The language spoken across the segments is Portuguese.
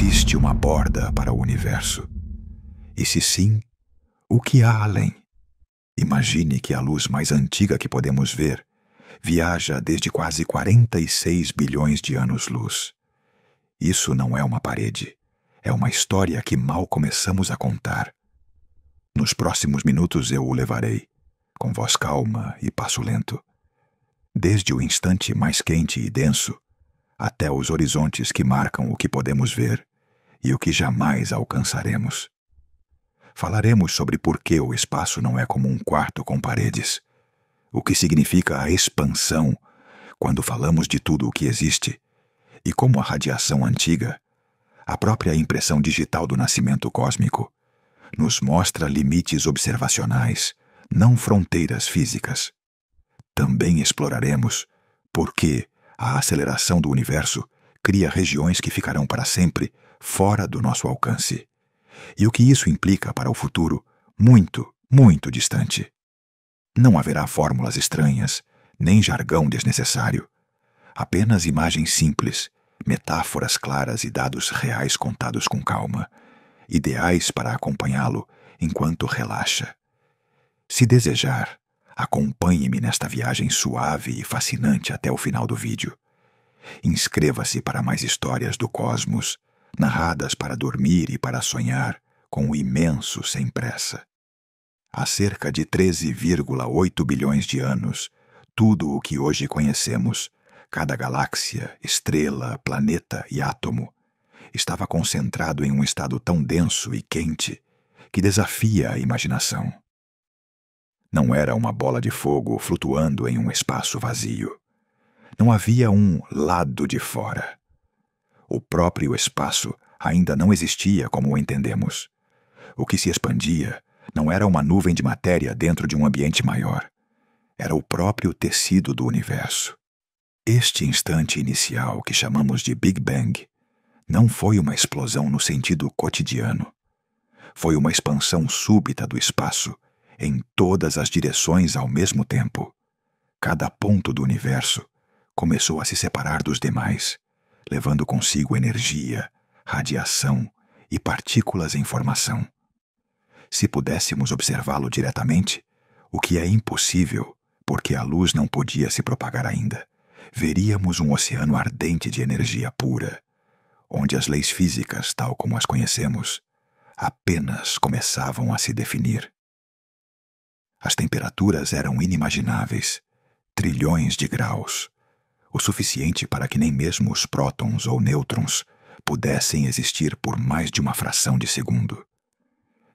existe uma borda para o universo? E se sim, o que há além? Imagine que a luz mais antiga que podemos ver viaja desde quase 46 bilhões de anos-luz. Isso não é uma parede, é uma história que mal começamos a contar. Nos próximos minutos eu o levarei, com voz calma e passo lento, desde o instante mais quente e denso, até os horizontes que marcam o que podemos ver e o que jamais alcançaremos. Falaremos sobre por que o espaço não é como um quarto com paredes, o que significa a expansão quando falamos de tudo o que existe, e como a radiação antiga, a própria impressão digital do nascimento cósmico, nos mostra limites observacionais, não fronteiras físicas. Também exploraremos por que a aceleração do universo cria regiões que ficarão para sempre fora do nosso alcance, e o que isso implica para o futuro muito, muito distante. Não haverá fórmulas estranhas, nem jargão desnecessário. Apenas imagens simples, metáforas claras e dados reais contados com calma, ideais para acompanhá-lo enquanto relaxa. Se desejar, acompanhe-me nesta viagem suave e fascinante até o final do vídeo. Inscreva-se para mais histórias do cosmos, narradas para dormir e para sonhar, com o imenso sem pressa. Há cerca de 13,8 bilhões de anos, tudo o que hoje conhecemos, cada galáxia, estrela, planeta e átomo, estava concentrado em um estado tão denso e quente que desafia a imaginação. Não era uma bola de fogo flutuando em um espaço vazio. Não havia um lado de fora. O próprio espaço ainda não existia como o entendemos. O que se expandia não era uma nuvem de matéria dentro de um ambiente maior. Era o próprio tecido do universo. Este instante inicial que chamamos de Big Bang não foi uma explosão no sentido cotidiano. Foi uma expansão súbita do espaço em todas as direções ao mesmo tempo. Cada ponto do universo começou a se separar dos demais, levando consigo energia, radiação e partículas em formação. Se pudéssemos observá-lo diretamente, o que é impossível, porque a luz não podia se propagar ainda, veríamos um oceano ardente de energia pura, onde as leis físicas, tal como as conhecemos, apenas começavam a se definir. As temperaturas eram inimagináveis, trilhões de graus, o suficiente para que nem mesmo os prótons ou nêutrons pudessem existir por mais de uma fração de segundo.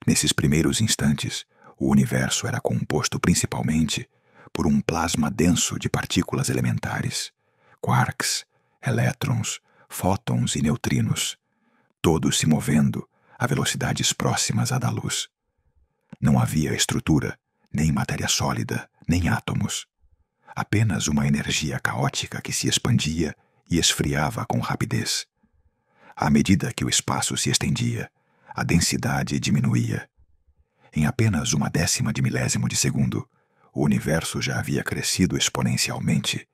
Nesses primeiros instantes, o universo era composto principalmente por um plasma denso de partículas elementares, quarks, elétrons, fótons e neutrinos, todos se movendo a velocidades próximas à da luz. Não havia estrutura, nem matéria sólida, nem átomos. Apenas uma energia caótica que se expandia e esfriava com rapidez. À medida que o espaço se estendia, a densidade diminuía. Em apenas 1/10 de milésimo de segundo, o universo já havia crescido exponencialmente,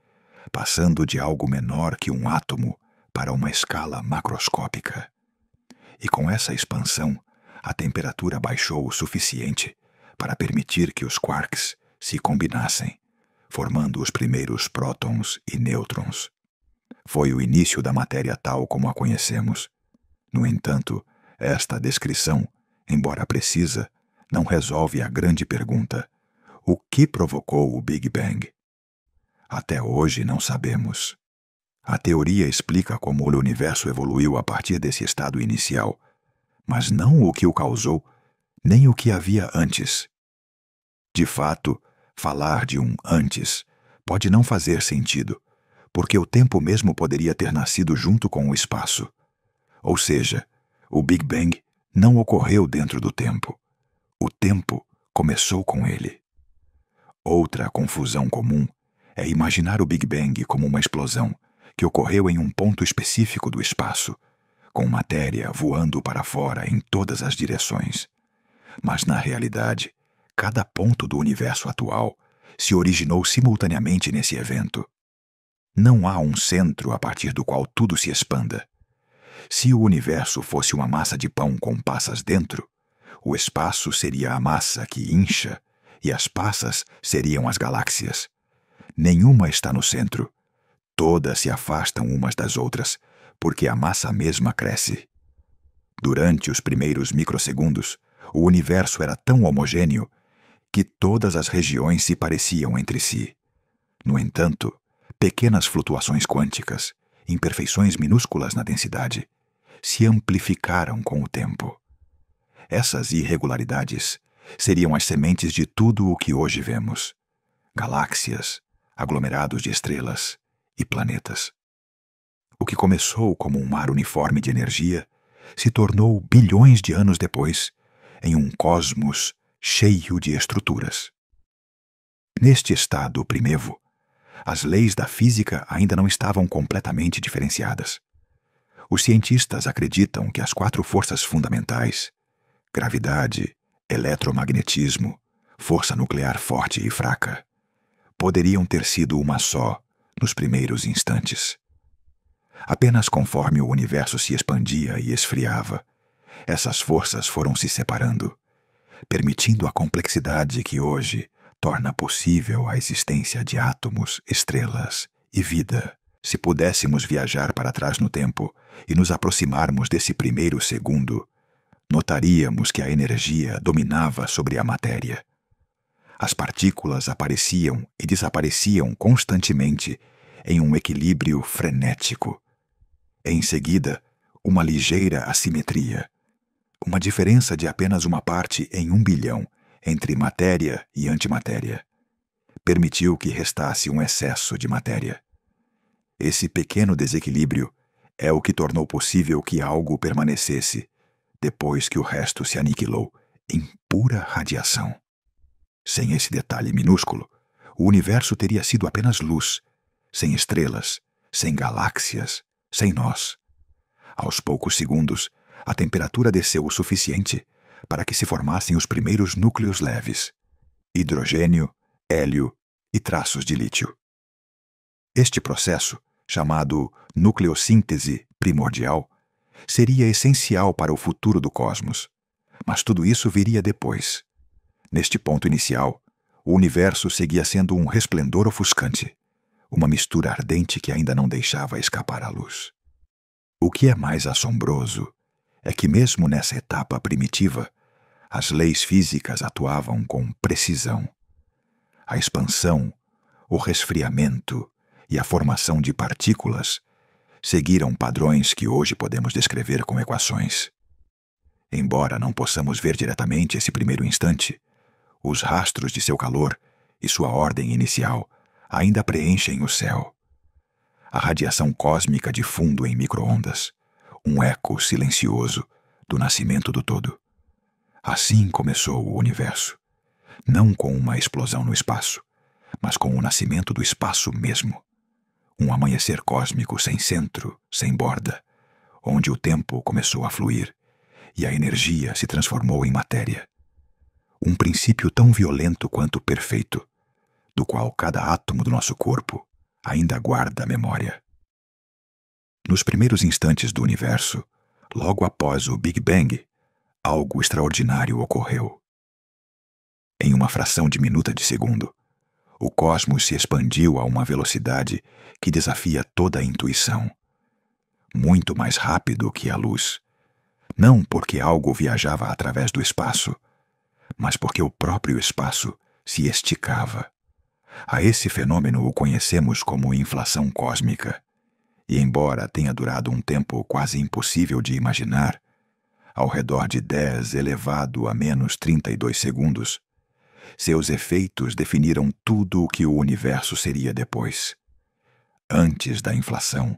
passando de algo menor que um átomo para uma escala macroscópica. E com essa expansão, a temperatura baixou o suficiente para permitir que os quarks se combinassem, formando os primeiros prótons e nêutrons. Foi o início da matéria tal como a conhecemos. No entanto, esta descrição, embora precisa, não resolve a grande pergunta: o que provocou o Big Bang? Até hoje não sabemos. A teoria explica como o universo evoluiu a partir desse estado inicial, mas não o que o causou, nem o que havia antes. De fato, falar de um antes pode não fazer sentido, porque o tempo mesmo poderia ter nascido junto com o espaço. Ou seja, o Big Bang não ocorreu dentro do tempo. O tempo começou com ele. Outra confusão comum é imaginar o Big Bang como uma explosão que ocorreu em um ponto específico do espaço, com matéria voando para fora em todas as direções. Mas, na realidade, cada ponto do universo atual se originou simultaneamente nesse evento. Não há um centro a partir do qual tudo se expanda. Se o universo fosse uma massa de pão com passas dentro, o espaço seria a massa que incha e as passas seriam as galáxias. Nenhuma está no centro. Todas se afastam umas das outras, porque a massa mesma cresce. Durante os primeiros microsegundos, o universo era tão homogêneo que todas as regiões se pareciam entre si. No entanto, pequenas flutuações quânticas, imperfeições minúsculas na densidade, se amplificaram com o tempo. Essas irregularidades seriam as sementes de tudo o que hoje vemos: galáxias, aglomerados de estrelas e planetas. O que começou como um mar uniforme de energia se tornou, bilhões de anos depois, em um cosmos cheio de estruturas. Neste estado primevo, as leis da física ainda não estavam completamente diferenciadas. Os cientistas acreditam que as 4 forças fundamentais, gravidade, eletromagnetismo, força nuclear forte e fraca, poderiam ter sido uma só nos primeiros instantes. Apenas conforme o universo se expandia e esfriava, essas forças foram se separando, permitindo a complexidade que hoje torna possível a existência de átomos, estrelas e vida. Se pudéssemos viajar para trás no tempo e nos aproximarmos desse primeiro segundo, notaríamos que a energia dominava sobre a matéria. As partículas apareciam e desapareciam constantemente em um equilíbrio frenético. Em seguida, uma ligeira assimetria, uma diferença de apenas uma parte em 1 bilhão entre matéria e antimatéria, permitiu que restasse um excesso de matéria. Esse pequeno desequilíbrio é o que tornou possível que algo permanecesse, depois que o resto se aniquilou em pura radiação. Sem esse detalhe minúsculo, o universo teria sido apenas luz, sem estrelas, sem galáxias, sem nós. Aos poucos segundos, a temperatura desceu o suficiente para que se formassem os primeiros núcleos leves: hidrogênio, hélio e traços de lítio. Este processo, chamado nucleossíntese primordial, seria essencial para o futuro do cosmos, mas tudo isso viria depois. Neste ponto inicial, o universo seguia sendo um resplendor ofuscante, uma mistura ardente que ainda não deixava escapar a luz. O que é mais assombroso é que, mesmo nessa etapa primitiva, as leis físicas atuavam com precisão. A expansão, o resfriamento e a formação de partículas seguiram padrões que hoje podemos descrever com equações. Embora não possamos ver diretamente esse primeiro instante, os rastros de seu calor e sua ordem inicial ainda preenchem o céu. A radiação cósmica de fundo em micro-ondas, um eco silencioso do nascimento do todo. Assim começou o universo, não com uma explosão no espaço, mas com o nascimento do espaço mesmo. Um amanhecer cósmico sem centro, sem borda, onde o tempo começou a fluir e a energia se transformou em matéria. Um princípio tão violento quanto perfeito, do qual cada átomo do nosso corpo ainda guarda a memória. Nos primeiros instantes do universo, logo após o Big Bang, algo extraordinário ocorreu. Em uma fração diminuta de segundo, o cosmos se expandiu a uma velocidade que desafia toda a intuição. Muito mais rápido que a luz. Não porque algo viajava através do espaço, mas porque o próprio espaço se esticava. A esse fenômeno o conhecemos como inflação cósmica, e embora tenha durado um tempo quase impossível de imaginar, ao redor de 10 elevado a menos 32 segundos, seus efeitos definiram tudo o que o universo seria depois. Antes da inflação,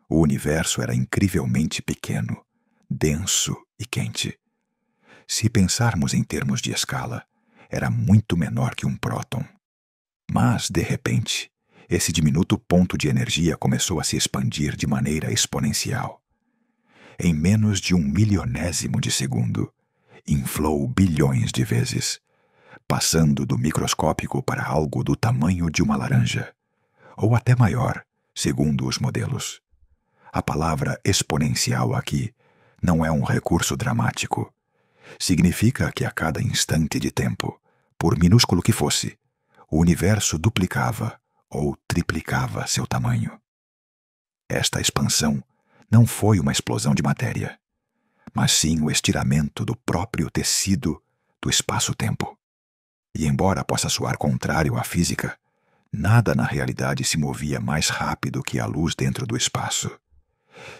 o universo era incrivelmente pequeno, denso e quente. Se pensarmos em termos de escala, era muito menor que um próton. Mas, de repente, esse diminuto ponto de energia começou a se expandir de maneira exponencial. Em menos de 1/1000º de segundo, inflou bilhões de vezes, passando do microscópico para algo do tamanho de uma laranja, ou até maior, segundo os modelos. A palavra exponencial aqui não é um recurso dramático. Significa que a cada instante de tempo, por minúsculo que fosse, o universo duplicava ou triplicava seu tamanho. Esta expansão não foi uma explosão de matéria, mas sim o estiramento do próprio tecido do espaço-tempo. E embora possa soar contrário à física, nada na realidade se movia mais rápido que a luz dentro do espaço.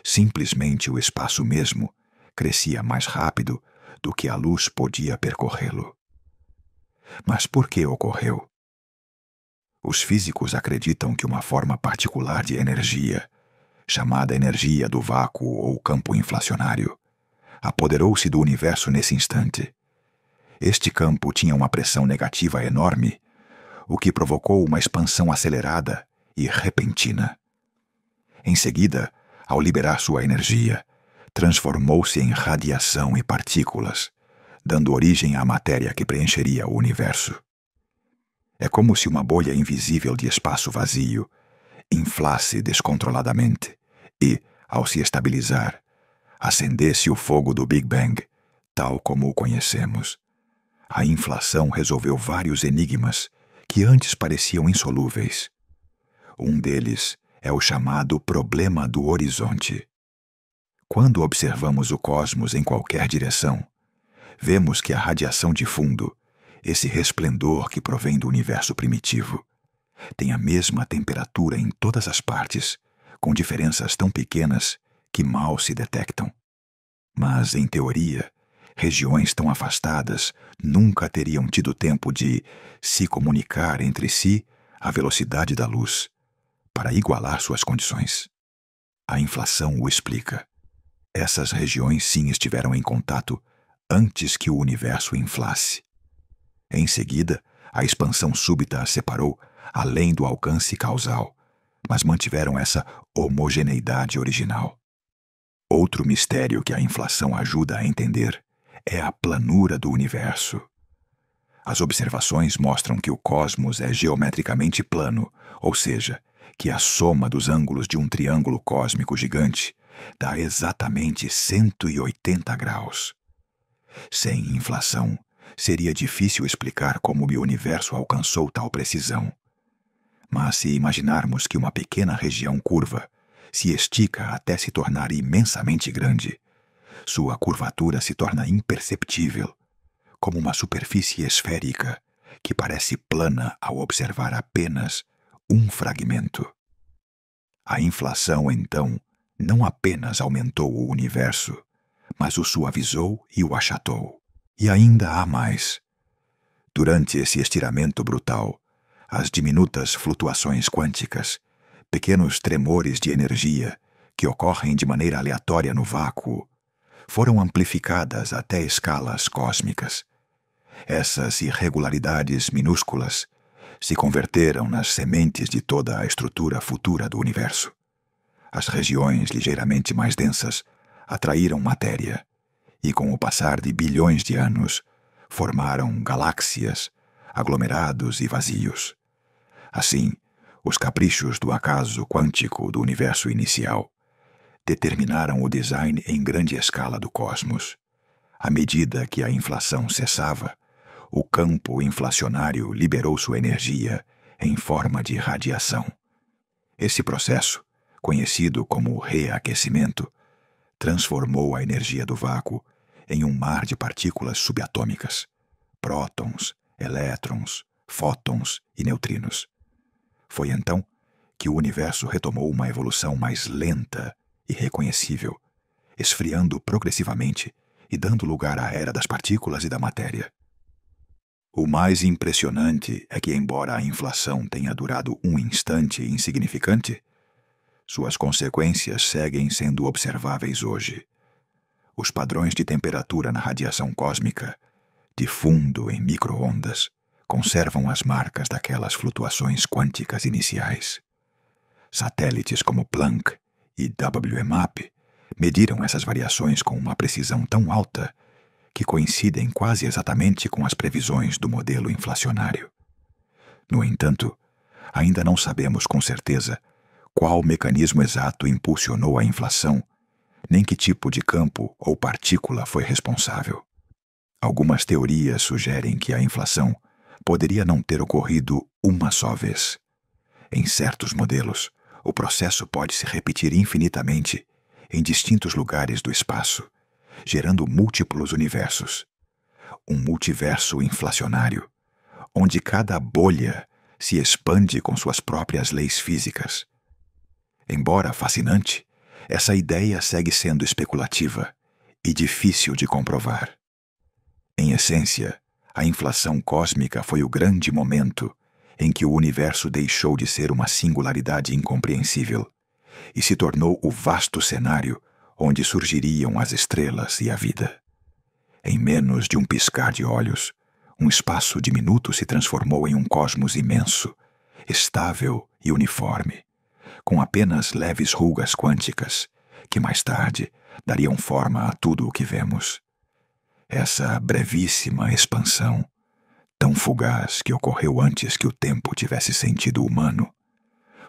Simplesmente o espaço mesmo crescia mais rápido do que a luz podia percorrê-lo. Mas por que ocorreu? Os físicos acreditam que uma forma particular de energia, chamada energia do vácuo ou campo inflacionário, apoderou-se do universo nesse instante. Este campo tinha uma pressão negativa enorme, o que provocou uma expansão acelerada e repentina. Em seguida, ao liberar sua energia, transformou-se em radiação e partículas, dando origem à matéria que preencheria o universo. É como se uma bolha invisível de espaço vazio inflasse descontroladamente e, ao se estabilizar, acendesse o fogo do Big Bang, tal como o conhecemos. A inflação resolveu vários enigmas que antes pareciam insolúveis. Um deles é o chamado problema do horizonte. Quando observamos o cosmos em qualquer direção, vemos que a radiação de fundo, esse resplendor que provém do universo primitivo, tem a mesma temperatura em todas as partes, com diferenças tão pequenas que mal se detectam. Mas, em teoria, regiões tão afastadas nunca teriam tido tempo de se comunicar entre si à velocidade da luz, para igualar suas condições. A inflação o explica. Essas regiões sim estiveram em contato antes que o universo inflasse. Em seguida, a expansão súbita as separou além do alcance causal, mas mantiveram essa homogeneidade original. Outro mistério que a inflação ajuda a entender é a planura do universo. As observações mostram que o cosmos é geometricamente plano, ou seja, que a soma dos ângulos de um triângulo cósmico gigante dá exatamente 180 graus. Sem inflação, seria difícil explicar como o universo alcançou tal precisão. Mas se imaginarmos que uma pequena região curva se estica até se tornar imensamente grande, sua curvatura se torna imperceptível, como uma superfície esférica que parece plana ao observar apenas um fragmento. A inflação, então, não apenas aumentou o universo, mas o suavizou e o achatou. E ainda há mais. Durante esse estiramento brutal, as diminutas flutuações quânticas, pequenos tremores de energia que ocorrem de maneira aleatória no vácuo, foram amplificadas até escalas cósmicas. Essas irregularidades minúsculas se converteram nas sementes de toda a estrutura futura do universo. As regiões ligeiramente mais densas atraíram matéria e, com o passar de bilhões de anos, formaram galáxias, aglomerados e vazios. Assim, os caprichos do acaso quântico do universo inicial determinaram o design em grande escala do cosmos. À medida que a inflação cessava, o campo inflacionário liberou sua energia em forma de radiação. Esse processo, conhecido como reaquecimento, transformou a energia do vácuo em um mar de partículas subatômicas, prótons, elétrons, fótons e neutrinos. Foi então que o universo retomou uma evolução mais lenta e reconhecível, esfriando progressivamente e dando lugar à era das partículas e da matéria. O mais impressionante é que, embora a inflação tenha durado um instante insignificante, suas consequências seguem sendo observáveis hoje. Os padrões de temperatura na radiação cósmica, de fundo em micro-ondas, conservam as marcas daquelas flutuações quânticas iniciais. Satélites como Planck e WMAP mediram essas variações com uma precisão tão alta que coincidem quase exatamente com as previsões do modelo inflacionário. No entanto, ainda não sabemos com certeza qual mecanismo exato impulsionou a inflação, nem que tipo de campo ou partícula foi responsável. Algumas teorias sugerem que a inflação poderia não ter ocorrido uma só vez. Em certos modelos, o processo pode se repetir infinitamente em distintos lugares do espaço, gerando múltiplos universos. Um multiverso inflacionário, onde cada bolha se expande com suas próprias leis físicas. Embora fascinante, essa ideia segue sendo especulativa e difícil de comprovar. Em essência, a inflação cósmica foi o grande momento em que o universo deixou de ser uma singularidade incompreensível e se tornou o vasto cenário onde surgiriam as estrelas e a vida. Em menos de um piscar de olhos, um espaço diminuto se transformou em um cosmos imenso, estável e uniforme, com apenas leves rugas quânticas, que mais tarde dariam forma a tudo o que vemos. Essa brevíssima expansão, tão fugaz que ocorreu antes que o tempo tivesse sentido humano,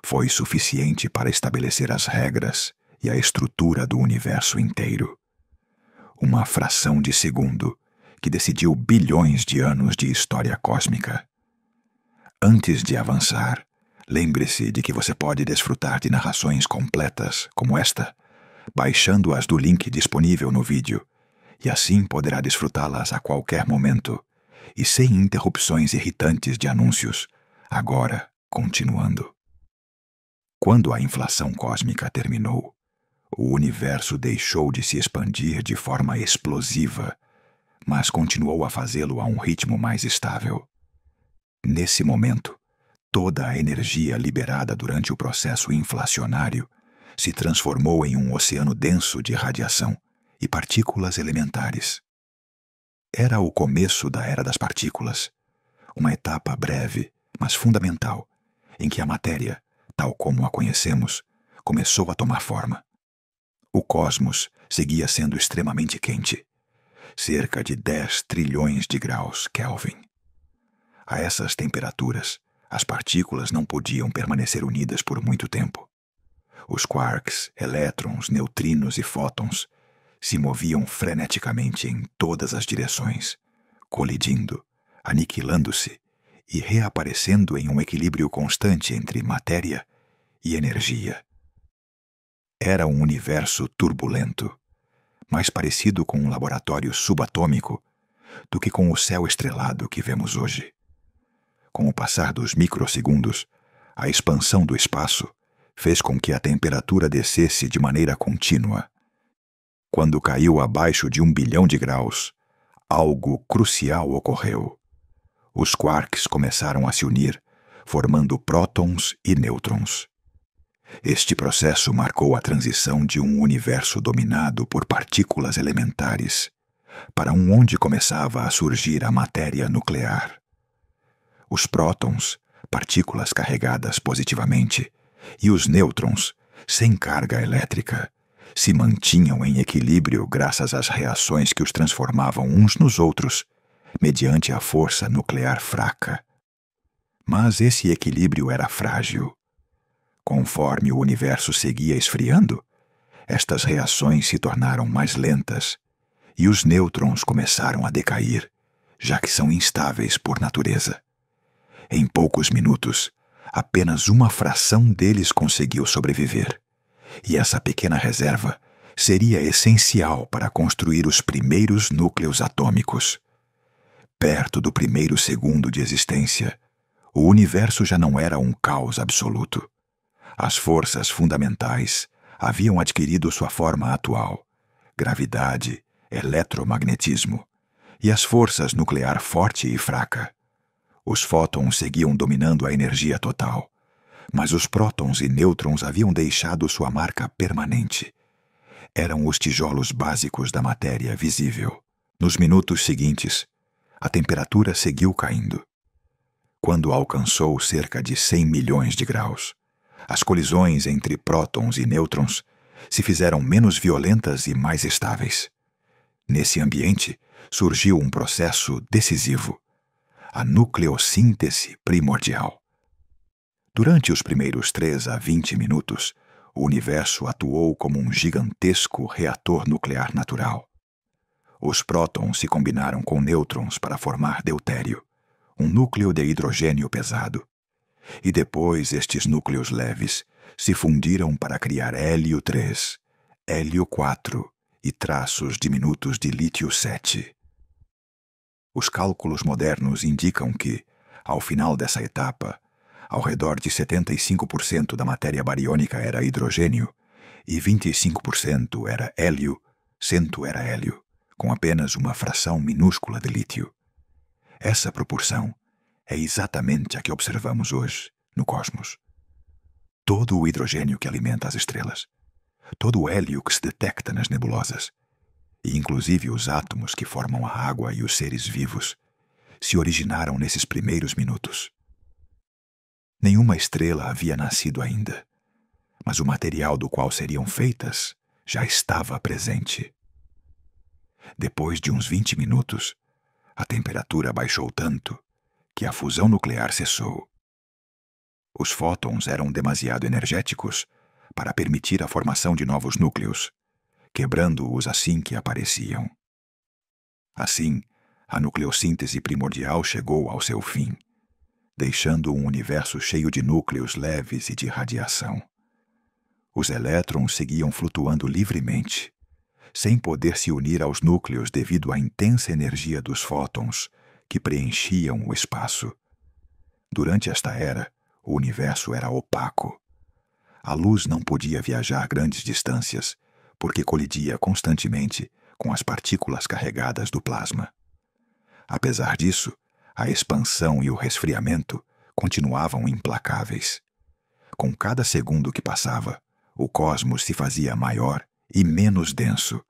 foi suficiente para estabelecer as regras e a estrutura do universo inteiro. Uma fração de segundo que decidiu bilhões de anos de história cósmica. Antes de avançar, lembre-se de que você pode desfrutar de narrações completas como esta, baixando-as do link disponível no vídeo, e assim poderá desfrutá-las a qualquer momento, e sem interrupções irritantes de anúncios, agora continuando. Quando a inflação cósmica terminou, o universo deixou de se expandir de forma explosiva, mas continuou a fazê-lo a um ritmo mais estável. Nesse momento, toda a energia liberada durante o processo inflacionário se transformou em um oceano denso de radiação e partículas elementares. Era o começo da Era das Partículas, uma etapa breve, mas fundamental, em que a matéria, tal como a conhecemos, começou a tomar forma. O cosmos seguia sendo extremamente quente, cerca de 10 trilhões de graus Kelvin. A essas temperaturas, as partículas não podiam permanecer unidas por muito tempo. Os quarks, elétrons, neutrinos e fótons se moviam freneticamente em todas as direções, colidindo, aniquilando-se e reaparecendo em um equilíbrio constante entre matéria e energia. Era um universo turbulento, mais parecido com um laboratório subatômico do que com o céu estrelado que vemos hoje. Com o passar dos microsegundos, a expansão do espaço fez com que a temperatura descesse de maneira contínua. Quando caiu abaixo de 1 bilhão de graus, algo crucial ocorreu. Os quarks começaram a se unir, formando prótons e nêutrons. Este processo marcou a transição de um universo dominado por partículas elementares para um onde começava a surgir a matéria nuclear. Os prótons, partículas carregadas positivamente, e os nêutrons, sem carga elétrica, se mantinham em equilíbrio graças às reações que os transformavam uns nos outros, mediante a força nuclear fraca. Mas esse equilíbrio era frágil. Conforme o universo seguia esfriando, estas reações se tornaram mais lentas e os nêutrons começaram a decair, já que são instáveis por natureza. Em poucos minutos, apenas uma fração deles conseguiu sobreviver, e essa pequena reserva seria essencial para construir os primeiros núcleos atômicos. Perto do primeiro segundo de existência, o universo já não era um caos absoluto. As forças fundamentais haviam adquirido sua forma atual: gravidade, eletromagnetismo, e as forças nuclear forte e fraca. Os fótons seguiam dominando a energia total, mas os prótons e nêutrons haviam deixado sua marca permanente. Eram os tijolos básicos da matéria visível. Nos minutos seguintes, a temperatura seguiu caindo. Quando alcançou cerca de 100 milhões de graus, as colisões entre prótons e nêutrons se fizeram menos violentas e mais estáveis. Nesse ambiente, surgiu um processo decisivo: a nucleossíntese primordial. Durante os primeiros 3 a 20 minutos, o universo atuou como um gigantesco reator nuclear natural. Os prótons se combinaram com nêutrons para formar deutério, um núcleo de hidrogênio pesado. E depois estes núcleos leves se fundiram para criar hélio 3, hélio 4 e traços diminutos de lítio 7. Os cálculos modernos indicam que, ao final dessa etapa, ao redor de 75% da matéria bariônica era hidrogênio e 25% era hélio, 100 era hélio, com apenas uma fração minúscula de lítio. Essa proporção é exatamente a que observamos hoje no cosmos. Todo o hidrogênio que alimenta as estrelas, todo o hélio que se detecta nas nebulosas, e inclusive os átomos que formam a água e os seres vivos, se originaram nesses primeiros minutos. Nenhuma estrela havia nascido ainda, mas o material do qual seriam feitas já estava presente. Depois de uns 20 minutos, a temperatura baixou tanto que a fusão nuclear cessou. Os fótons eram demasiado energéticos para permitir a formação de novos núcleos, quebrando-os assim que apareciam. Assim, a nucleossíntese primordial chegou ao seu fim, deixando um universo cheio de núcleos leves e de radiação. Os elétrons seguiam flutuando livremente, sem poder se unir aos núcleos devido à intensa energia dos fótons que preenchiam o espaço. Durante esta era, o universo era opaco. A luz não podia viajar grandes distâncias, porque colidia constantemente com as partículas carregadas do plasma. Apesar disso, a expansão e o resfriamento continuavam implacáveis. Com cada segundo que passava, o cosmos se fazia maior e menos denso.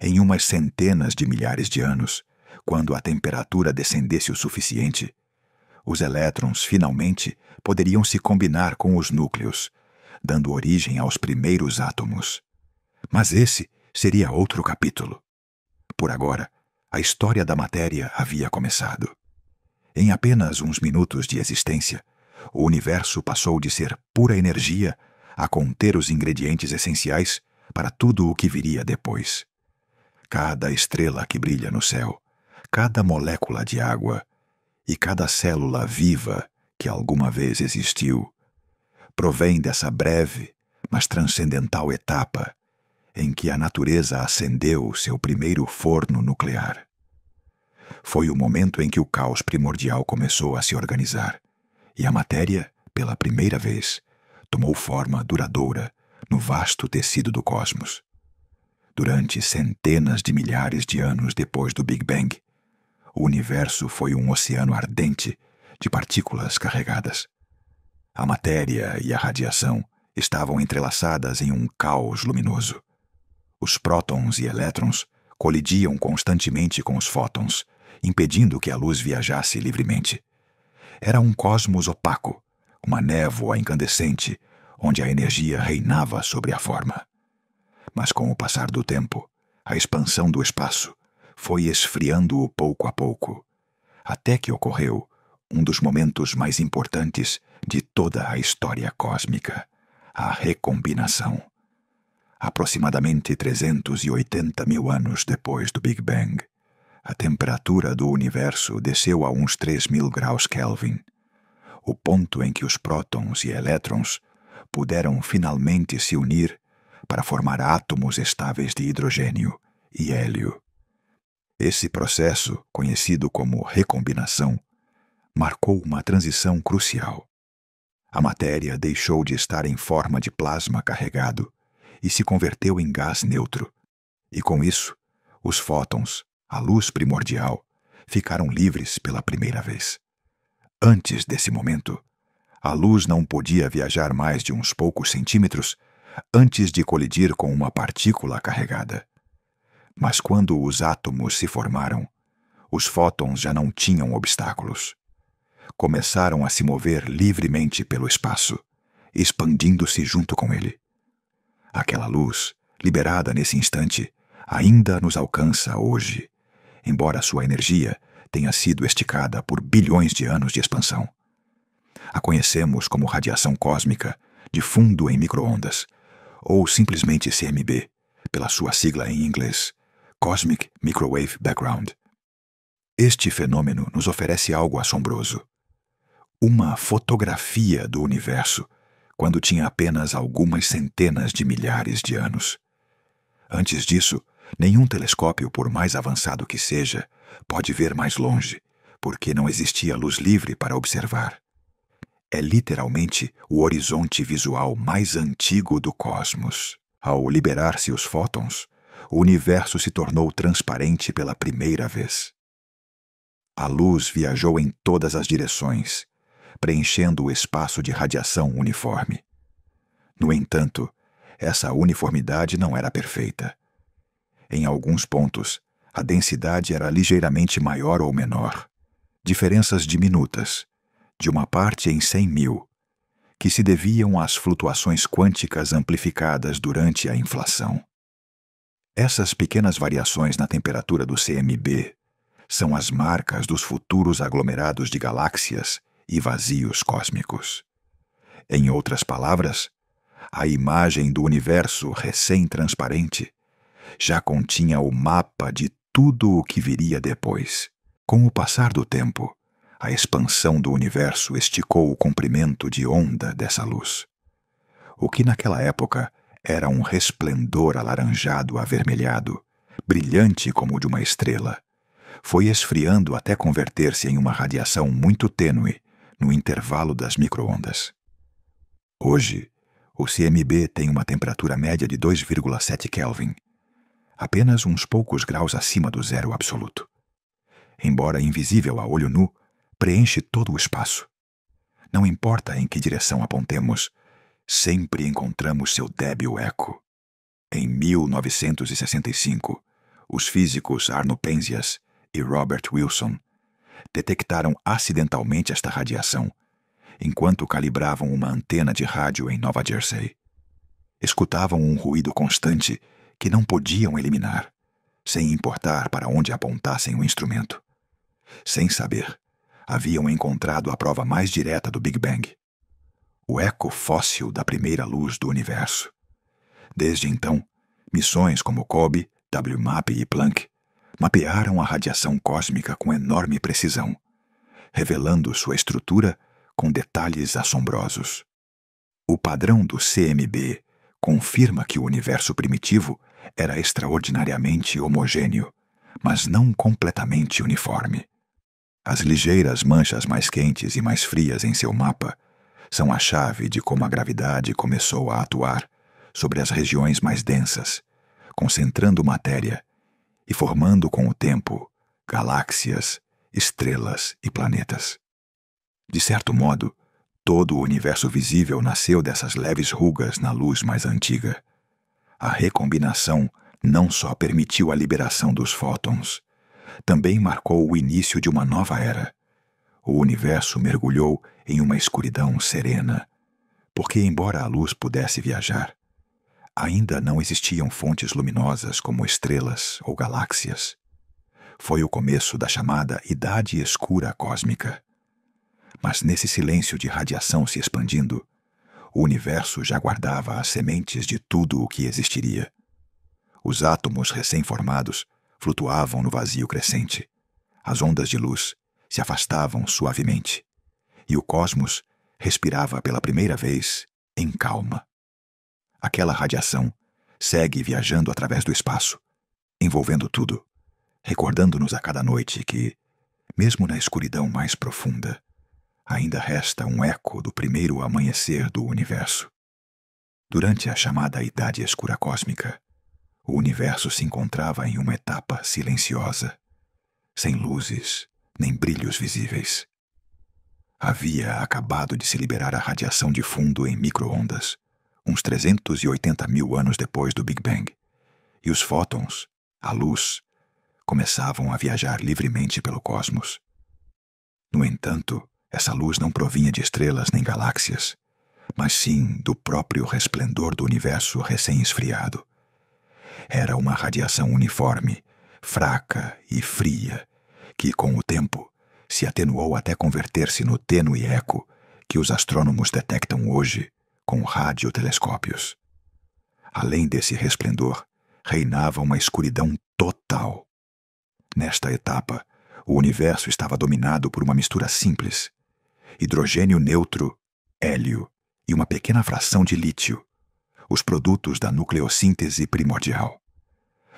Em umas centenas de milhares de anos, quando a temperatura descendesse o suficiente, os elétrons finalmente poderiam se combinar com os núcleos, dando origem aos primeiros átomos. Mas esse seria outro capítulo. Por agora, a história da matéria havia começado. Em apenas uns minutos de existência, o universo passou de ser pura energia a conter os ingredientes essenciais para tudo o que viria depois. Cada estrela que brilha no céu, cada molécula de água e cada célula viva que alguma vez existiu provém dessa breve, mas transcendental etapa em que a natureza acendeu seu primeiro forno nuclear. Foi o momento em que o caos primordial começou a se organizar, e a matéria, pela primeira vez, tomou forma duradoura no vasto tecido do cosmos. Durante centenas de milhares de anos depois do Big Bang, o universo foi um oceano ardente de partículas carregadas. A matéria e a radiação estavam entrelaçadas em um caos luminoso. Os prótons e elétrons colidiam constantemente com os fótons, impedindo que a luz viajasse livremente. Era um cosmos opaco, uma névoa incandescente, onde a energia reinava sobre a forma. Mas com o passar do tempo, a expansão do espaço foi esfriando-o pouco a pouco, até que ocorreu um dos momentos mais importantes de toda a história cósmica, a recombinação. Aproximadamente 380 mil anos depois do Big Bang, a temperatura do universo desceu a uns 3.000 graus Kelvin, o ponto em que os prótons e elétrons puderam finalmente se unir para formar átomos estáveis de hidrogênio e hélio. Esse processo, conhecido como recombinação, marcou uma transição crucial. A matéria deixou de estar em forma de plasma carregado e se converteu em gás neutro, e com isso, os fótons, a luz primordial, ficaram livres pela primeira vez. Antes desse momento, a luz não podia viajar mais de uns poucos centímetros antes de colidir com uma partícula carregada. Mas quando os átomos se formaram, os fótons já não tinham obstáculos. Começaram a se mover livremente pelo espaço, expandindo-se junto com ele. Aquela luz, liberada nesse instante, ainda nos alcança hoje, embora sua energia tenha sido esticada por bilhões de anos de expansão. A conhecemos como radiação cósmica de fundo em micro-ondas, ou simplesmente CMB, pela sua sigla em inglês, Cosmic Microwave Background. Este fenômeno nos oferece algo assombroso. Uma fotografia do universo, quando tinha apenas algumas centenas de milhares de anos. Antes disso, nenhum telescópio, por mais avançado que seja, pode ver mais longe, porque não existia luz livre para observar. É literalmente o horizonte visual mais antigo do cosmos. Ao liberar-se os fótons, o universo se tornou transparente pela primeira vez. A luz viajou em todas as direções, preenchendo o espaço de radiação uniforme. No entanto, essa uniformidade não era perfeita. Em alguns pontos, a densidade era ligeiramente maior ou menor, diferenças diminutas, de uma parte em 100.000, que se deviam às flutuações quânticas amplificadas durante a inflação. Essas pequenas variações na temperatura do CMB são as marcas dos futuros aglomerados de galáxias e vazios cósmicos. Em outras palavras, a imagem do universo recém-transparente já continha o mapa de tudo o que viria depois. Com o passar do tempo, a expansão do universo esticou o comprimento de onda dessa luz. O que naquela época era um resplendor alaranjado avermelhado, brilhante como o de uma estrela, foi esfriando até converter-se em uma radiação muito tênue no intervalo das micro-ondas. Hoje, o CMB tem uma temperatura média de 2,7 Kelvin, apenas uns poucos graus acima do zero absoluto. Embora invisível a olho nu, preenche todo o espaço. Não importa em que direção apontemos, sempre encontramos seu débil eco. Em 1965, os físicos Arno Penzias e Robert Wilson detectaram acidentalmente esta radiação, enquanto calibravam uma antena de rádio em Nova Jersey. Escutavam um ruído constante que não podiam eliminar, sem importar para onde apontassem o instrumento. Sem saber, haviam encontrado a prova mais direta do Big Bang, o eco fóssil da primeira luz do universo. Desde então, missões como COBE, WMAP e Planck mapearam a radiação cósmica com enorme precisão, revelando sua estrutura com detalhes assombrosos. O padrão do CMB confirma que o universo primitivo era extraordinariamente homogêneo, mas não completamente uniforme. As ligeiras manchas mais quentes e mais frias em seu mapa são a chave de como a gravidade começou a atuar sobre as regiões mais densas, concentrando matéria e formando com o tempo galáxias, estrelas e planetas. De certo modo, todo o universo visível nasceu dessas leves rugas na luz mais antiga. A recombinação não só permitiu a liberação dos fótons, também marcou o início de uma nova era. O universo mergulhou em uma escuridão serena, porque, embora a luz pudesse viajar, ainda não existiam fontes luminosas como estrelas ou galáxias. Foi o começo da chamada Idade Escura Cósmica. Mas nesse silêncio de radiação se expandindo, o universo já guardava as sementes de tudo o que existiria. Os átomos recém-formados flutuavam no vazio crescente. As ondas de luz se afastavam suavemente, e o cosmos respirava pela primeira vez em calma. Aquela radiação segue viajando através do espaço, envolvendo tudo, recordando-nos a cada noite que, mesmo na escuridão mais profunda, ainda resta um eco do primeiro amanhecer do universo. Durante a chamada Idade Escura Cósmica, o universo se encontrava em uma etapa silenciosa, sem luzes nem brilhos visíveis. Havia acabado de se liberar a radiação de fundo em micro-ondas, uns 380.000 anos depois do Big Bang, e os fótons, a luz, começavam a viajar livremente pelo cosmos. No entanto, essa luz não provinha de estrelas nem galáxias, mas sim do próprio resplendor do universo recém-esfriado. Era uma radiação uniforme, fraca e fria, que, com o tempo, se atenuou até converter-se no tênue eco que os astrônomos detectam hoje com radiotelescópios. Além desse resplendor, reinava uma escuridão total. Nesta etapa, o universo estava dominado por uma mistura simples: hidrogênio neutro, hélio e uma pequena fração de lítio, os produtos da nucleossíntese primordial.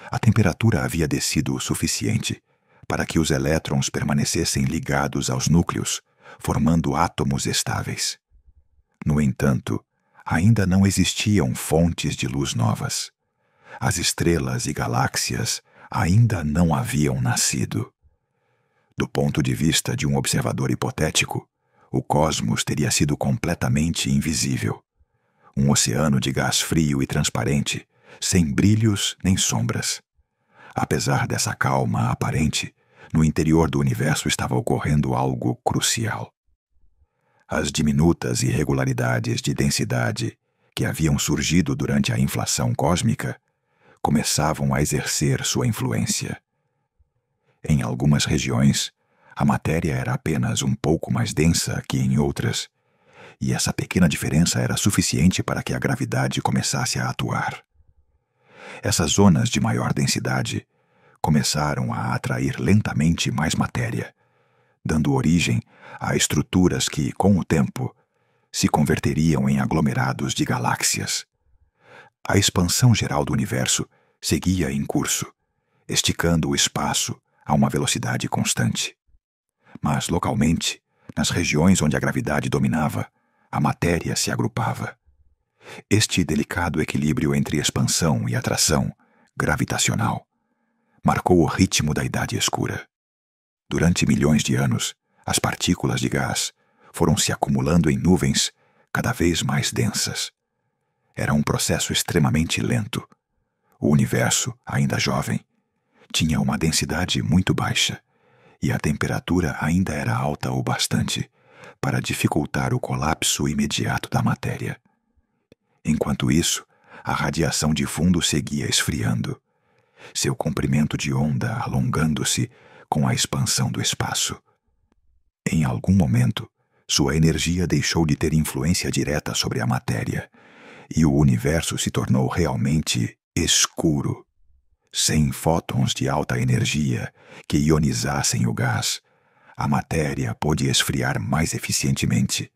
A temperatura havia descido o suficiente para que os elétrons permanecessem ligados aos núcleos, formando átomos estáveis. No entanto, ainda não existiam fontes de luz novas. As estrelas e galáxias ainda não haviam nascido. Do ponto de vista de um observador hipotético, o cosmos teria sido completamente invisível. Um oceano de gás frio e transparente, sem brilhos nem sombras. Apesar dessa calma aparente, no interior do universo estava ocorrendo algo crucial. As diminutas irregularidades de densidade que haviam surgido durante a inflação cósmica começavam a exercer sua influência. Em algumas regiões, a matéria era apenas um pouco mais densa que em outras, e essa pequena diferença era suficiente para que a gravidade começasse a atuar. Essas zonas de maior densidade começaram a atrair lentamente mais matéria, dando origem a estruturas que, com o tempo, se converteriam em aglomerados de galáxias. A expansão geral do universo seguia em curso, esticando o espaço a uma velocidade constante. Mas, localmente, nas regiões onde a gravidade dominava, a matéria se agrupava. Este delicado equilíbrio entre expansão e atração gravitacional marcou o ritmo da Idade Escura. Durante milhões de anos, as partículas de gás foram se acumulando em nuvens cada vez mais densas. Era um processo extremamente lento. O universo, ainda jovem, tinha uma densidade muito baixa e a temperatura ainda era alta o bastante para dificultar o colapso imediato da matéria. Enquanto isso, a radiação de fundo seguia esfriando, seu comprimento de onda alongando-se com a expansão do espaço. Em algum momento, sua energia deixou de ter influência direta sobre a matéria, e o universo se tornou realmente escuro. Sem fótons de alta energia que ionizassem o gás, a matéria pôde esfriar mais eficientemente,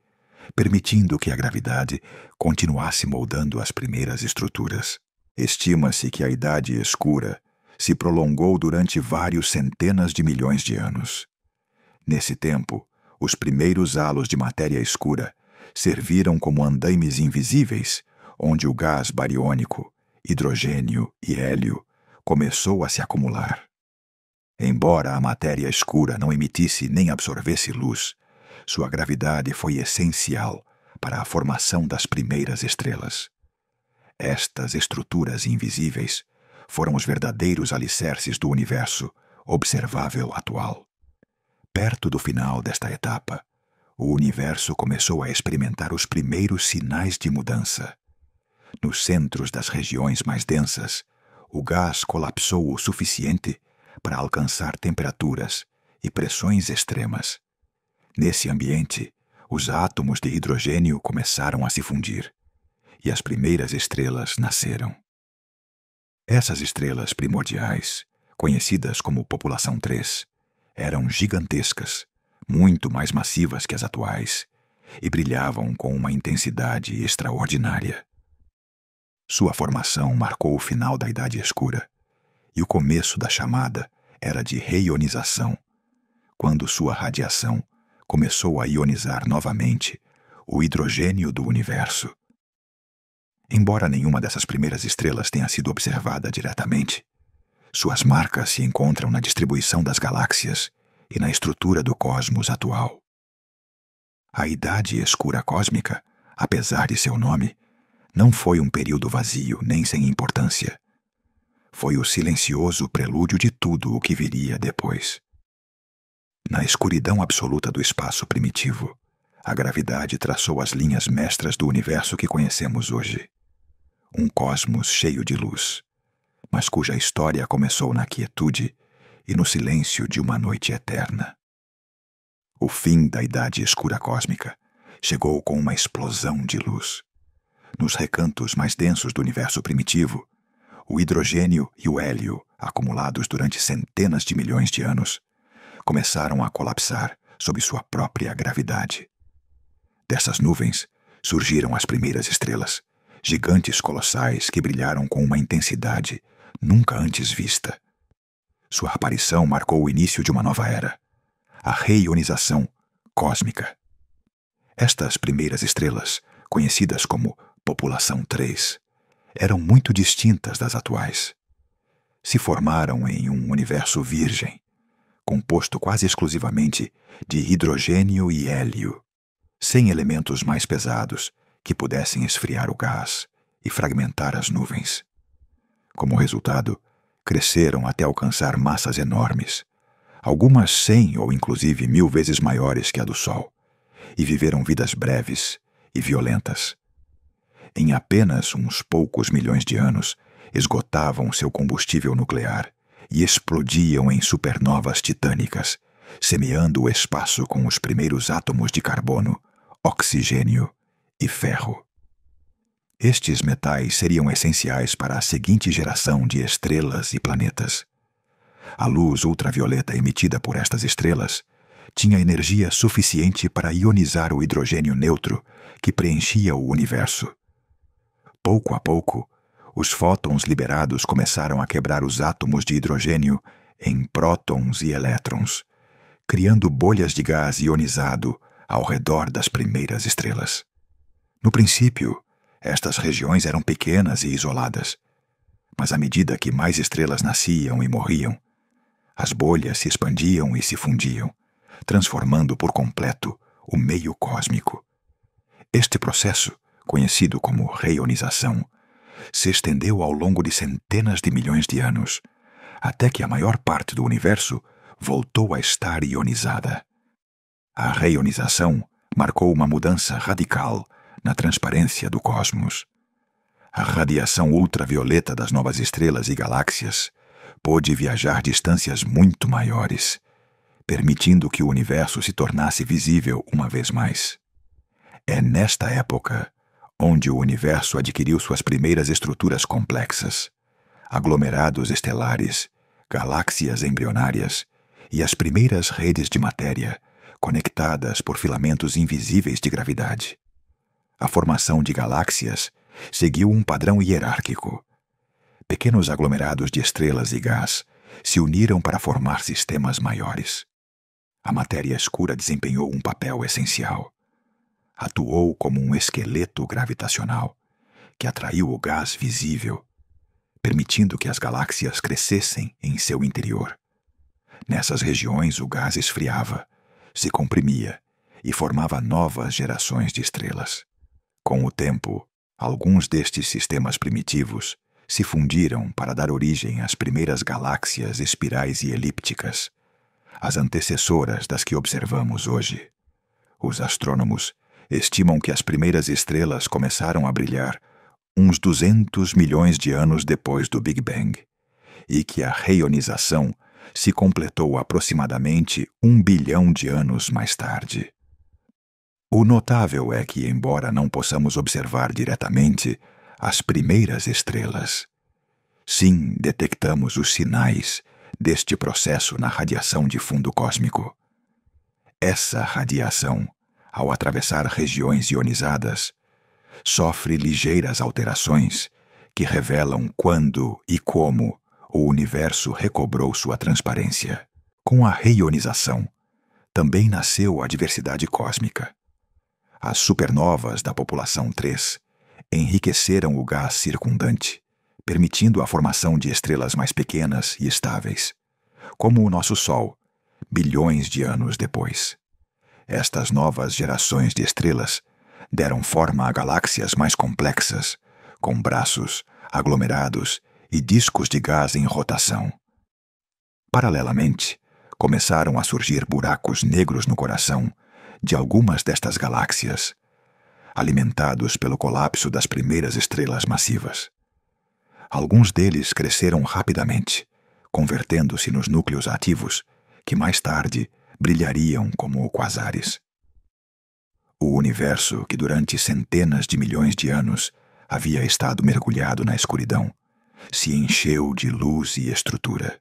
permitindo que a gravidade continuasse moldando as primeiras estruturas. Estima-se que a Idade Escura se prolongou durante vários centenas de milhões de anos. Nesse tempo, os primeiros halos de matéria escura serviram como andaimes invisíveis, onde o gás bariônico, hidrogênio e hélio começou a se acumular. Embora a matéria escura não emitisse nem absorvesse luz, sua gravidade foi essencial para a formação das primeiras estrelas. Estas estruturas invisíveis foram os verdadeiros alicerces do universo observável atual. Perto do final desta etapa, o universo começou a experimentar os primeiros sinais de mudança. Nos centros das regiões mais densas, o gás colapsou o suficiente para alcançar temperaturas e pressões extremas. Nesse ambiente, os átomos de hidrogênio começaram a se fundir, e as primeiras estrelas nasceram. Essas estrelas primordiais, conhecidas como População 3, eram gigantescas, muito mais massivas que as atuais, e brilhavam com uma intensidade extraordinária. Sua formação marcou o final da Idade Escura, e o começo da chamada era de reionização, quando sua radiação começou a ionizar novamente o hidrogênio do universo. Embora nenhuma dessas primeiras estrelas tenha sido observada diretamente, suas marcas se encontram na distribuição das galáxias e na estrutura do cosmos atual. A Idade Escura Cósmica, apesar de seu nome, não foi um período vazio nem sem importância. Foi o silencioso prelúdio de tudo o que viria depois. Na escuridão absoluta do espaço primitivo, a gravidade traçou as linhas mestras do universo que conhecemos hoje. Um cosmos cheio de luz, mas cuja história começou na quietude e no silêncio de uma noite eterna. O fim da Idade Escura Cósmica chegou com uma explosão de luz. Nos recantos mais densos do universo primitivo, o hidrogênio e o hélio, acumulados durante centenas de milhões de anos, começaram a colapsar sob sua própria gravidade. Dessas nuvens surgiram as primeiras estrelas, gigantes colossais que brilharam com uma intensidade nunca antes vista. Sua aparição marcou o início de uma nova era, a reionização cósmica. Estas primeiras estrelas, conhecidas como População 3, eram muito distintas das atuais. Se formaram em um universo virgem, composto quase exclusivamente de hidrogênio e hélio, sem elementos mais pesados que pudessem esfriar o gás e fragmentar as nuvens. Como resultado, cresceram até alcançar massas enormes, algumas 100 ou inclusive 1000 vezes maiores que a do Sol, e viveram vidas breves e violentas. Em apenas uns poucos milhões de anos, esgotavam seu combustível nuclear e explodiam em supernovas titânicas, semeando o espaço com os primeiros átomos de carbono, oxigênio e ferro. Estes metais seriam essenciais para a seguinte geração de estrelas e planetas. A luz ultravioleta emitida por estas estrelas tinha energia suficiente para ionizar o hidrogênio neutro que preenchia o universo. Pouco a pouco, os fótons liberados começaram a quebrar os átomos de hidrogênio em prótons e elétrons, criando bolhas de gás ionizado ao redor das primeiras estrelas. No princípio, estas regiões eram pequenas e isoladas, mas à medida que mais estrelas nasciam e morriam, as bolhas se expandiam e se fundiam, transformando por completo o meio cósmico. Este processo, conhecido como reionização, se estendeu ao longo de centenas de milhões de anos, até que a maior parte do universo voltou a estar ionizada. A reionização marcou uma mudança radical na transparência do cosmos. A radiação ultravioleta das novas estrelas e galáxias pôde viajar distâncias muito maiores, permitindo que o universo se tornasse visível uma vez mais. É nesta época onde o universo adquiriu suas primeiras estruturas complexas, aglomerados estelares, galáxias embrionárias e as primeiras redes de matéria conectadas por filamentos invisíveis de gravidade. A formação de galáxias seguiu um padrão hierárquico. Pequenos aglomerados de estrelas e gás se uniram para formar sistemas maiores. A matéria escura desempenhou um papel essencial. Atuou como um esqueleto gravitacional que atraiu o gás visível, permitindo que as galáxias crescessem em seu interior. Nessas regiões o gás esfriava, se comprimia e formava novas gerações de estrelas. Com o tempo, alguns destes sistemas primitivos se fundiram para dar origem às primeiras galáxias espirais e elípticas, as antecessoras das que observamos hoje. Os astrônomos estimam que as primeiras estrelas começaram a brilhar uns 200 milhões de anos depois do Big Bang, e que a reionização se completou aproximadamente 1 bilhão de anos mais tarde. O notável é que, embora não possamos observar diretamente as primeiras estrelas, sim detectamos os sinais deste processo na radiação de fundo cósmico. Essa radiação, ao atravessar regiões ionizadas, sofre ligeiras alterações que revelam quando e como o universo recobrou sua transparência. Com a reionização, também nasceu a diversidade cósmica. As supernovas da população 3 enriqueceram o gás circundante, permitindo a formação de estrelas mais pequenas e estáveis, como o nosso Sol, bilhões de anos depois. Estas novas gerações de estrelas deram forma a galáxias mais complexas, com braços, aglomerados e discos de gás em rotação. Paralelamente, começaram a surgir buracos negros no coração de algumas destas galáxias, alimentados pelo colapso das primeiras estrelas massivas. Alguns deles cresceram rapidamente, convertendo-se nos núcleos ativos, que mais tarde brilhariam como quasares. O universo, que durante centenas de milhões de anos havia estado mergulhado na escuridão, se encheu de luz e estrutura.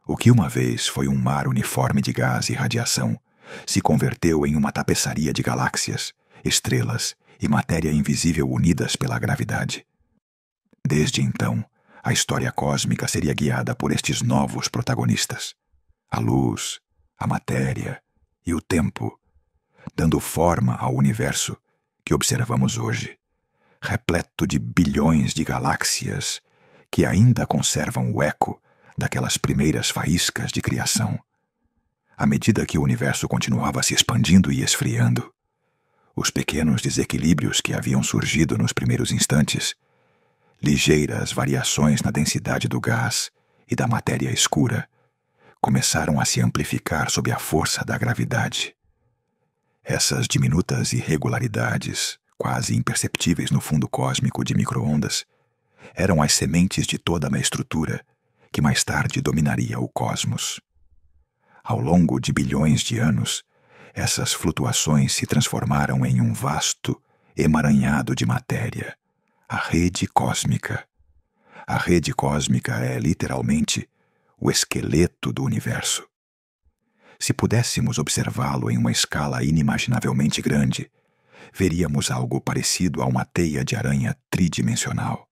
O que uma vez foi um mar uniforme de gás e radiação se converteu em uma tapeçaria de galáxias, estrelas e matéria invisível unidas pela gravidade. Desde então, a história cósmica seria guiada por estes novos protagonistas: a luz, a matéria e o tempo, dando forma ao universo que observamos hoje, repleto de bilhões de galáxias que ainda conservam o eco daquelas primeiras faíscas de criação. À medida que o universo continuava se expandindo e esfriando, os pequenos desequilíbrios que haviam surgido nos primeiros instantes, ligeiras variações na densidade do gás e da matéria escura, começaram a se amplificar sob a força da gravidade. Essas diminutas irregularidades, quase imperceptíveis no fundo cósmico de micro-ondas, eram as sementes de toda uma estrutura que mais tarde dominaria o cosmos. Ao longo de bilhões de anos, essas flutuações se transformaram em um vasto emaranhado de matéria, a rede cósmica. A rede cósmica é, literalmente, o esqueleto do universo. Se pudéssemos observá-lo em uma escala inimaginavelmente grande, veríamos algo parecido a uma teia de aranha tridimensional.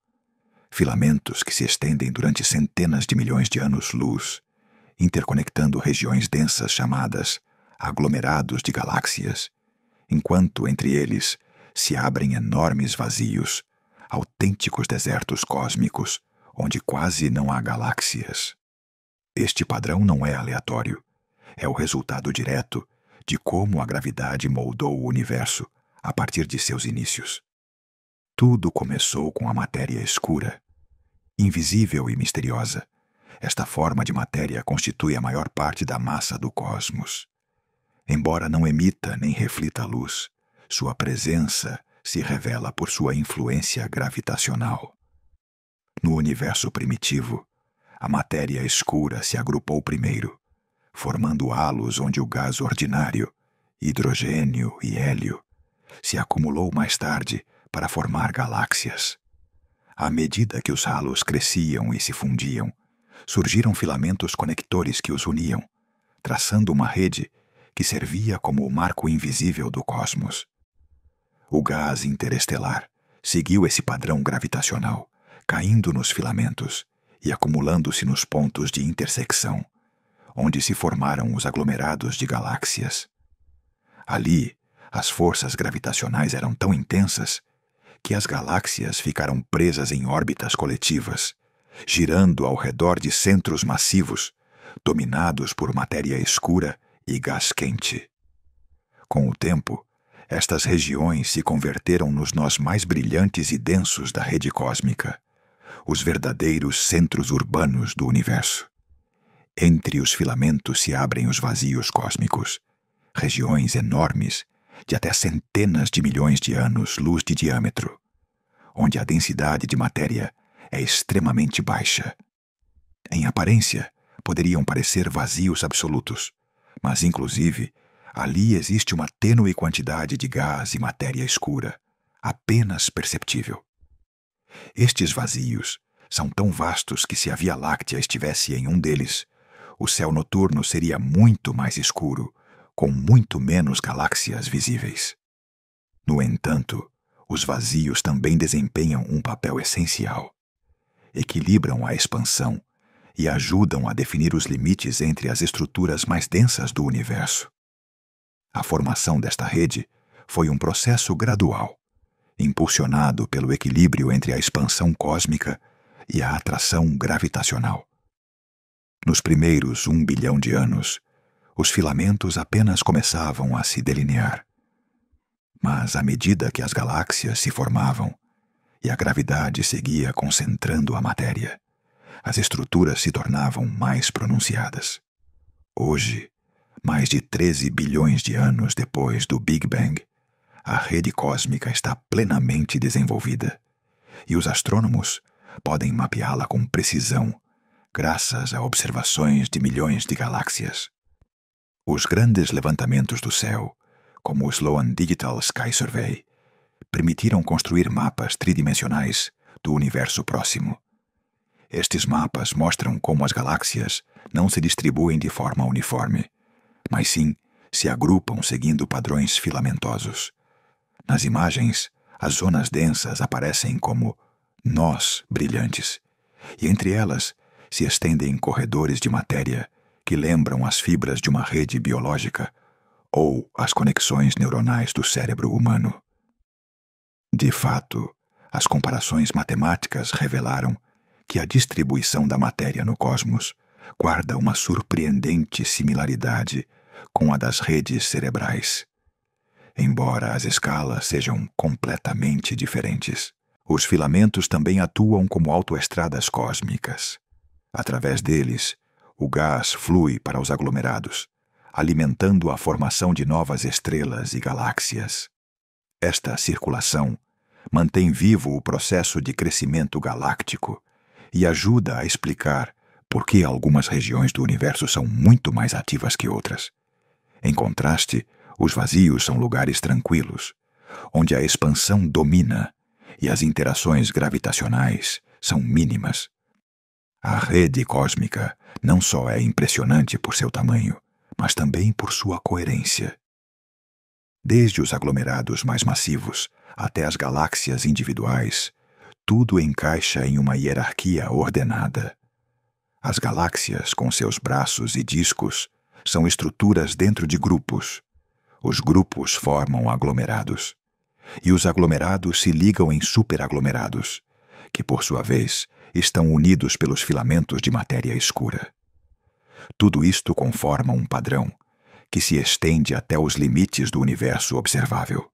Filamentos que se estendem durante centenas de milhões de anos-luz, interconectando regiões densas chamadas aglomerados de galáxias, enquanto entre eles se abrem enormes vazios, autênticos desertos cósmicos, onde quase não há galáxias. Este padrão não é aleatório. É o resultado direto de como a gravidade moldou o universo a partir de seus inícios. Tudo começou com a matéria escura. Invisível e misteriosa, esta forma de matéria constitui a maior parte da massa do cosmos. Embora não emita nem reflita a luz, sua presença se revela por sua influência gravitacional. No universo primitivo, a matéria escura se agrupou primeiro, formando halos onde o gás ordinário, hidrogênio e hélio, se acumulou mais tarde para formar galáxias. À medida que os halos cresciam e se fundiam, surgiram filamentos conectores que os uniam, traçando uma rede que servia como o marco invisível do cosmos. O gás interestelar seguiu esse padrão gravitacional, caindo nos filamentos e acumulando-se nos pontos de intersecção, onde se formaram os aglomerados de galáxias. Ali, as forças gravitacionais eram tão intensas que as galáxias ficaram presas em órbitas coletivas, girando ao redor de centros massivos, dominados por matéria escura e gás quente. Com o tempo, estas regiões se converteram nos nós mais brilhantes e densos da rede cósmica, os verdadeiros centros urbanos do universo. Entre os filamentos se abrem os vazios cósmicos, regiões enormes de até centenas de milhões de anos-luz de diâmetro, onde a densidade de matéria é extremamente baixa. Em aparência, poderiam parecer vazios absolutos, mas, inclusive, ali existe uma tênue quantidade de gás e matéria escura, apenas perceptível. Estes vazios são tão vastos que, se a Via Láctea estivesse em um deles, o céu noturno seria muito mais escuro, com muito menos galáxias visíveis. No entanto, os vazios também desempenham um papel essencial. Equilibram a expansão e ajudam a definir os limites entre as estruturas mais densas do universo. A formação desta rede foi um processo gradual, impulsionado pelo equilíbrio entre a expansão cósmica e a atração gravitacional. Nos primeiros 1 bilhão de anos, os filamentos apenas começavam a se delinear. Mas à medida que as galáxias se formavam e a gravidade seguia concentrando a matéria, as estruturas se tornavam mais pronunciadas. Hoje, mais de 13 bilhões de anos depois do Big Bang, a rede cósmica está plenamente desenvolvida e os astrônomos podem mapeá-la com precisão graças a observações de milhões de galáxias. Os grandes levantamentos do céu, como o Sloan Digital Sky Survey, permitiram construir mapas tridimensionais do universo próximo. Estes mapas mostram como as galáxias não se distribuem de forma uniforme, mas sim se agrupam seguindo padrões filamentosos. Nas imagens, as zonas densas aparecem como nós brilhantes, e entre elas se estendem corredores de matéria que lembram as fibras de uma rede biológica ou as conexões neuronais do cérebro humano. De fato, as comparações matemáticas revelaram que a distribuição da matéria no cosmos guarda uma surpreendente similaridade com a das redes cerebrais. Embora as escalas sejam completamente diferentes, os filamentos também atuam como autoestradas cósmicas. Através deles, o gás flui para os aglomerados, alimentando a formação de novas estrelas e galáxias. Esta circulação mantém vivo o processo de crescimento galáctico e ajuda a explicar por que algumas regiões do universo são muito mais ativas que outras. Em contraste, os vazios são lugares tranquilos, onde a expansão domina e as interações gravitacionais são mínimas. A rede cósmica não só é impressionante por seu tamanho, mas também por sua coerência. Desde os aglomerados mais massivos até as galáxias individuais, tudo encaixa em uma hierarquia ordenada. As galáxias, com seus braços e discos, são estruturas dentro de grupos. Os grupos formam aglomerados. E os aglomerados se ligam em superaglomerados, que, por sua vez, estão unidos pelos filamentos de matéria escura. Tudo isto conforma um padrão que se estende até os limites do universo observável.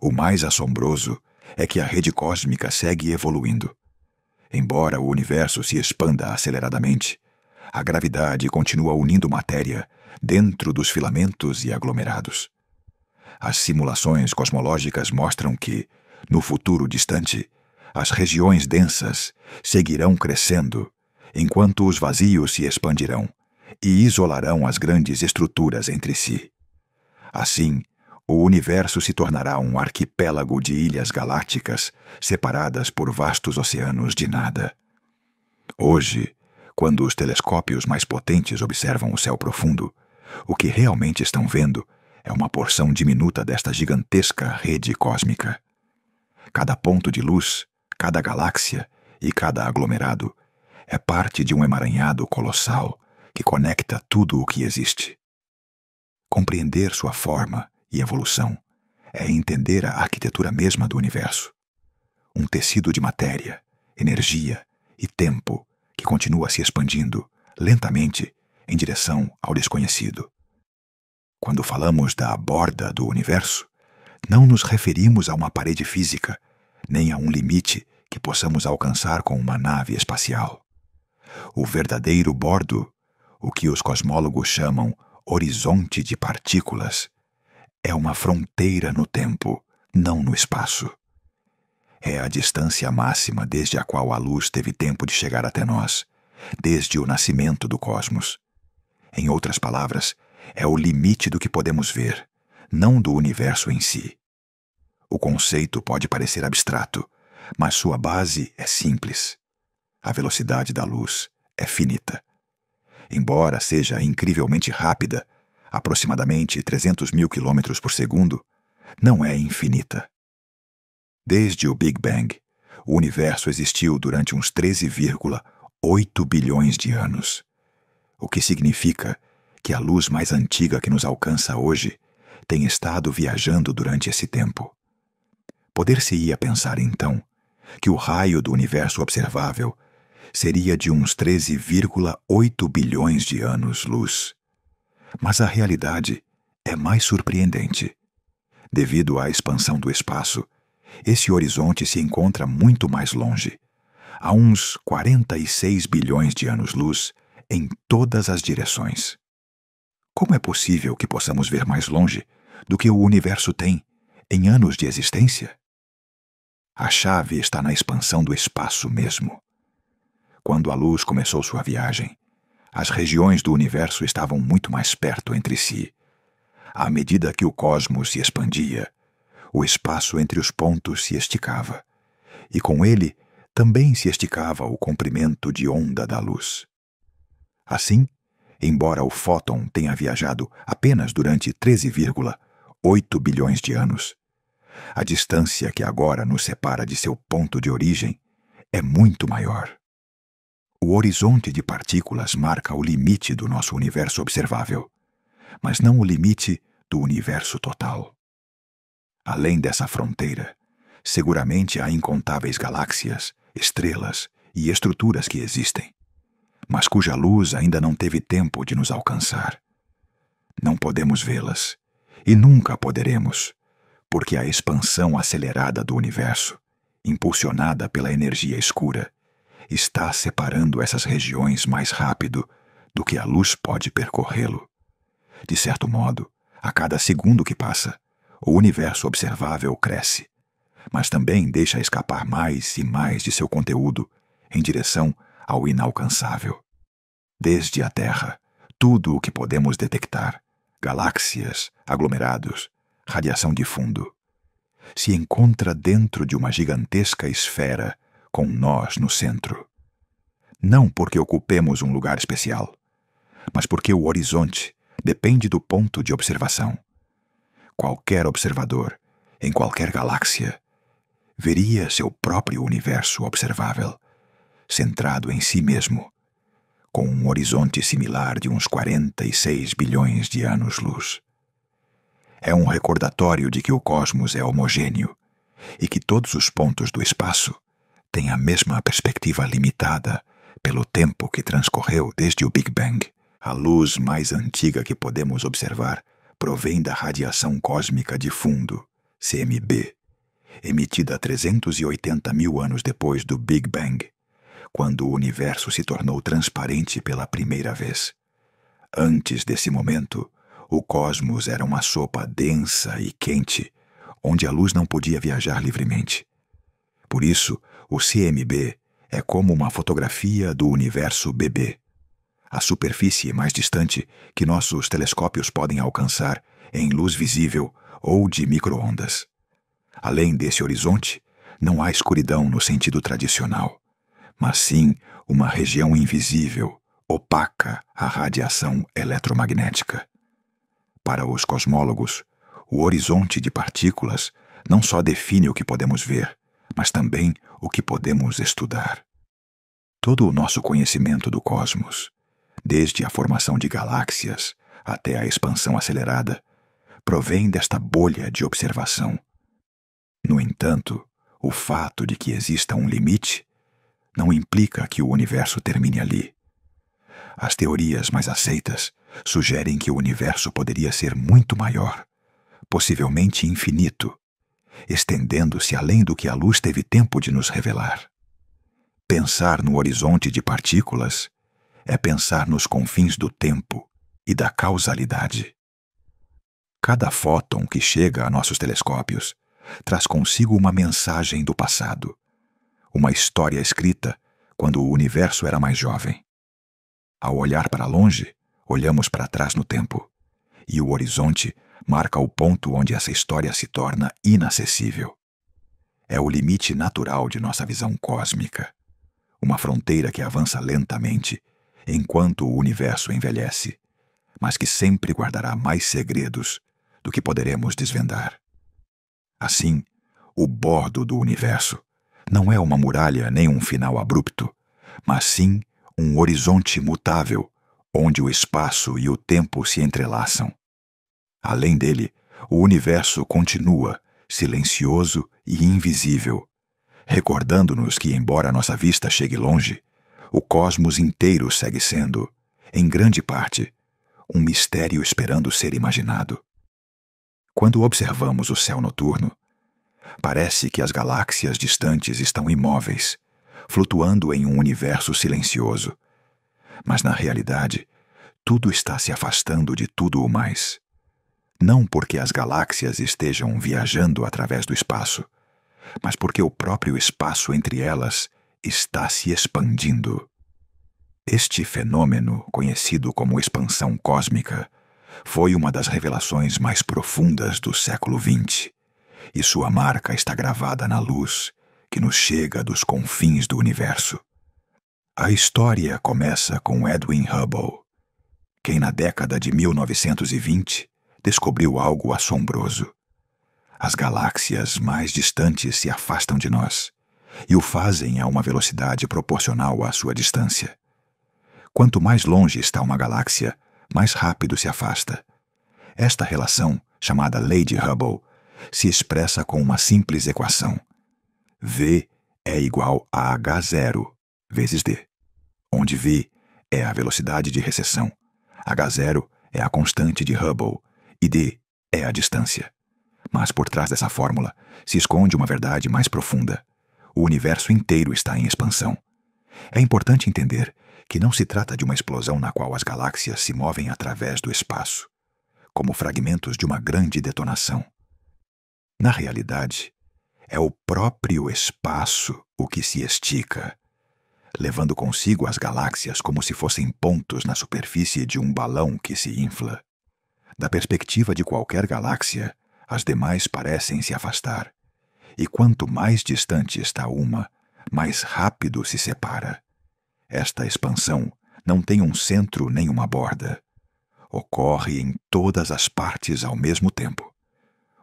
O mais assombroso é que a rede cósmica segue evoluindo. Embora o universo se expanda aceleradamente, a gravidade continua unindo matéria dentro dos filamentos e aglomerados. As simulações cosmológicas mostram que, no futuro distante, as regiões densas seguirão crescendo, enquanto os vazios se expandirão e isolarão as grandes estruturas entre si. Assim, o universo se tornará um arquipélago de ilhas galácticas separadas por vastos oceanos de nada. Hoje, quando os telescópios mais potentes observam o céu profundo, o que realmente estão vendo é uma porção diminuta desta gigantesca rede cósmica. Cada ponto de luz, cada galáxia e cada aglomerado é parte de um emaranhado colossal que conecta tudo o que existe. Compreender sua forma e evolução é entender a arquitetura mesma do universo. Um tecido de matéria, energia e tempo que continua se expandindo lentamente em direção ao desconhecido. Quando falamos da borda do universo, não nos referimos a uma parede física, nem a um limite que possamos alcançar com uma nave espacial. O verdadeiro bordo, o que os cosmólogos chamam horizonte de partículas, é uma fronteira no tempo, não no espaço. É a distância máxima desde a qual a luz teve tempo de chegar até nós, desde o nascimento do cosmos. Em outras palavras, é o limite do que podemos ver, não do universo em si. O conceito pode parecer abstrato, mas sua base é simples. A velocidade da luz é finita. Embora seja incrivelmente rápida, aproximadamente 300 mil quilômetros por segundo, não é infinita. Desde o Big Bang, o universo existiu durante uns 13,8 bilhões de anos, o que significa que a luz mais antiga que nos alcança hoje tem estado viajando durante esse tempo. Poder-se-ia pensar, então, que o raio do universo observável seria de uns 13,8 bilhões de anos-luz. Mas a realidade é mais surpreendente. Devido à expansão do espaço, esse horizonte se encontra muito mais longe, a uns 46 bilhões de anos-luz em todas as direções. Como é possível que possamos ver mais longe do que o universo tem em anos de existência? A chave está na expansão do espaço mesmo. Quando a luz começou sua viagem, as regiões do universo estavam muito mais perto entre si. À medida que o cosmos se expandia, o espaço entre os pontos se esticava, e com ele também se esticava o comprimento de onda da luz. Assim, embora o fóton tenha viajado apenas durante 13,8 bilhões de anos, a distância que agora nos separa de seu ponto de origem é muito maior. O horizonte de partículas marca o limite do nosso universo observável, mas não o limite do universo total. Além dessa fronteira, seguramente há incontáveis galáxias, estrelas e estruturas que existem, mas cuja luz ainda não teve tempo de nos alcançar. Não podemos vê-las, e nunca poderemos, porque a expansão acelerada do universo, impulsionada pela energia escura, está separando essas regiões mais rápido do que a luz pode percorrê-lo. De certo modo, a cada segundo que passa, o universo observável cresce, mas também deixa escapar mais e mais de seu conteúdo em direção ao inalcançável. Desde a Terra, tudo o que podemos detectar, galáxias, aglomerados, radiação de fundo, se encontra dentro de uma gigantesca esfera com nós no centro. Não porque ocupemos um lugar especial, mas porque o horizonte depende do ponto de observação. Qualquer observador, em qualquer galáxia, veria seu próprio universo observável, centrado em si mesmo, com um horizonte similar de uns 46 bilhões de anos-luz. É um recordatório de que o cosmos é homogêneo e que todos os pontos do espaço têm a mesma perspectiva limitada pelo tempo que transcorreu desde o Big Bang. A luz mais antiga que podemos observar provém da radiação cósmica de fundo, CMB, emitida 380 mil anos depois do Big Bang, quando o universo se tornou transparente pela primeira vez. Antes desse momento, o cosmos era uma sopa densa e quente, onde a luz não podia viajar livremente. Por isso, o CMB é como uma fotografia do universo bebê, a superfície mais distante que nossos telescópios podem alcançar em luz visível ou de micro-ondas. Além desse horizonte, não há escuridão no sentido tradicional, mas sim uma região invisível, opaca à radiação eletromagnética. Para os cosmólogos, o horizonte de partículas não só define o que podemos ver, mas também o que podemos estudar. Todo o nosso conhecimento do cosmos, desde a formação de galáxias até a expansão acelerada, provém desta bolha de observação. No entanto, o fato de que exista um limite não implica que o universo termine ali. As teorias mais aceitas sugerem que o universo poderia ser muito maior, possivelmente infinito, estendendo-se além do que a luz teve tempo de nos revelar. Pensar no horizonte de partículas é pensar nos confins do tempo e da causalidade. Cada fóton que chega a nossos telescópios traz consigo uma mensagem do passado, uma história escrita quando o universo era mais jovem. Ao olhar para longe, olhamos para trás no tempo, e o horizonte marca o ponto onde essa história se torna inacessível. É o limite natural de nossa visão cósmica, uma fronteira que avança lentamente enquanto o universo envelhece, mas que sempre guardará mais segredos do que poderemos desvendar. Assim, o bordo do universo não é uma muralha nem um final abrupto, mas sim um horizonte mutável, onde o espaço e o tempo se entrelaçam. Além dele, o universo continua, silencioso e invisível, recordando-nos que, embora nossa vista chegue longe, o cosmos inteiro segue sendo, em grande parte, um mistério esperando ser imaginado. Quando observamos o céu noturno, parece que as galáxias distantes estão imóveis, flutuando em um universo silencioso. Mas, na realidade, tudo está se afastando de tudo o mais. Não porque as galáxias estejam viajando através do espaço, mas porque o próprio espaço entre elas está se expandindo. Este fenômeno, conhecido como expansão cósmica, foi uma das revelações mais profundas do século XX, e sua marca está gravada na luz que nos chega dos confins do universo. A história começa com Edwin Hubble, quem na década de 1920 descobriu algo assombroso. As galáxias mais distantes se afastam de nós, e o fazem a uma velocidade proporcional à sua distância. Quanto mais longe está uma galáxia, mais rápido se afasta. Esta relação, chamada Lei de Hubble, se expressa com uma simples equação. V é igual a h0 vezes d, onde V é a velocidade de recessão, h0 é a constante de Hubble e d é a distância. Mas por trás dessa fórmula se esconde uma verdade mais profunda. O universo inteiro está em expansão. É importante entender que não se trata de uma explosão na qual as galáxias se movem através do espaço, como fragmentos de uma grande detonação. Na realidade, é o próprio espaço o que se estica, levando consigo as galáxias como se fossem pontos na superfície de um balão que se infla. Da perspectiva de qualquer galáxia, as demais parecem se afastar, e quanto mais distante está uma, mais rápido se separa. Esta expansão não tem um centro nem uma borda. Ocorre em todas as partes ao mesmo tempo.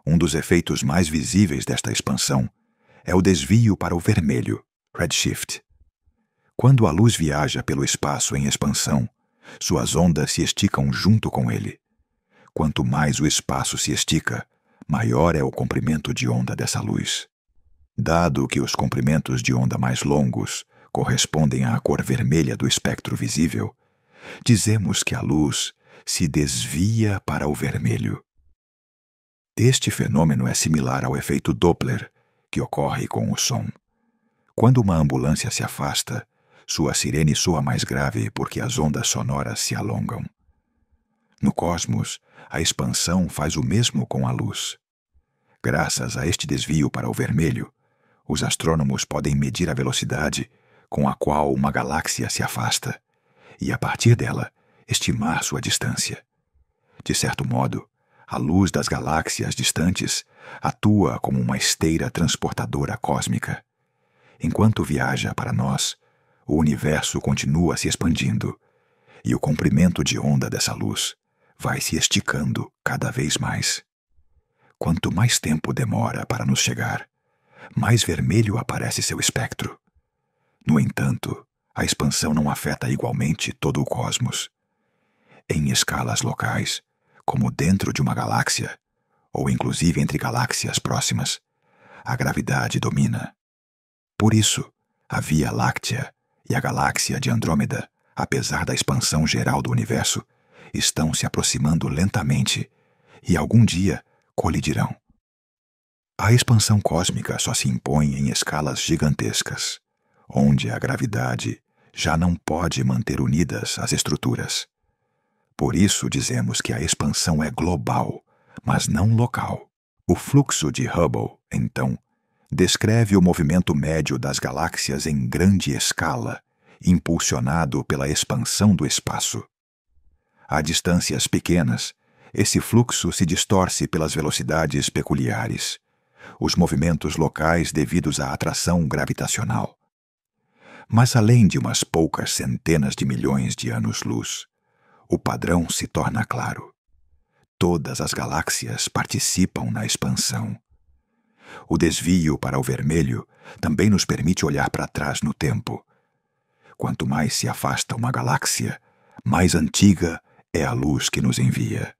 Um dos efeitos mais visíveis desta expansão é o desvio para o vermelho, redshift. Quando a luz viaja pelo espaço em expansão, suas ondas se esticam junto com ele. Quanto mais o espaço se estica, maior é o comprimento de onda dessa luz. Dado que os comprimentos de onda mais longos correspondem à cor vermelha do espectro visível, dizemos que a luz se desvia para o vermelho. Este fenômeno é similar ao efeito Doppler, que ocorre com o som. Quando uma ambulância se afasta, sua sirene soa mais grave porque as ondas sonoras se alongam. No cosmos, a expansão faz o mesmo com a luz. Graças a este desvio para o vermelho, os astrônomos podem medir a velocidade com a qual uma galáxia se afasta e, a partir dela, estimar sua distância. De certo modo, a luz das galáxias distantes atua como uma esteira transportadora cósmica. Enquanto viaja para nós, o universo continua se expandindo, e o comprimento de onda dessa luz vai se esticando cada vez mais. Quanto mais tempo demora para nos chegar, mais vermelho aparece seu espectro. No entanto, a expansão não afeta igualmente todo o cosmos. Em escalas locais, como dentro de uma galáxia, ou inclusive entre galáxias próximas, a gravidade domina. Por isso, a Via Láctea e a galáxia de Andrômeda, apesar da expansão geral do universo, estão se aproximando lentamente e algum dia colidirão. A expansão cósmica só se impõe em escalas gigantescas, onde a gravidade já não pode manter unidas as estruturas. Por isso dizemos que a expansão é global, mas não local. O fluxo de Hubble, então, descreve o movimento médio das galáxias em grande escala, impulsionado pela expansão do espaço. A distâncias pequenas, esse fluxo se distorce pelas velocidades peculiares, os movimentos locais devidos à atração gravitacional. Mas além de umas poucas centenas de milhões de anos-luz, o padrão se torna claro. Todas as galáxias participam na expansão. O desvio para o vermelho também nos permite olhar para trás no tempo. Quanto mais se afasta uma galáxia, mais antiga é a luz que nos envia.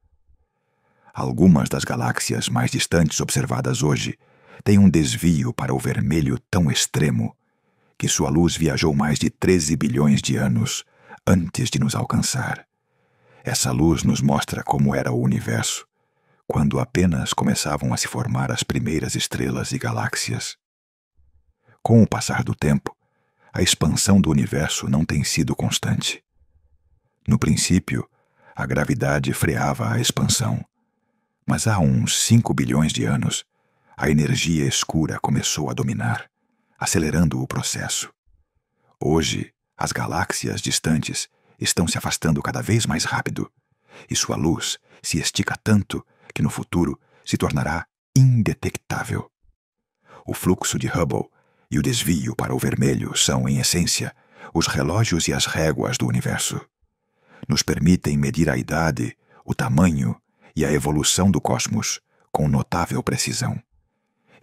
Algumas das galáxias mais distantes observadas hoje têm um desvio para o vermelho tão extremo que sua luz viajou mais de 13 bilhões de anos antes de nos alcançar. Essa luz nos mostra como era o universo, quando apenas começavam a se formar as primeiras estrelas e galáxias. Com o passar do tempo, a expansão do universo não tem sido constante. No princípio, a gravidade freava a expansão, mas há uns 5 bilhões de anos, a energia escura começou a dominar, acelerando o processo. Hoje, as galáxias distantes estão se afastando cada vez mais rápido, e sua luz se estica tanto que no futuro se tornará indetectável. O fluxo de Hubble e o desvio para o vermelho são, em essência, os relógios e as réguas do universo. Nos permitem medir a idade, o tamanho e a evolução do cosmos com notável precisão.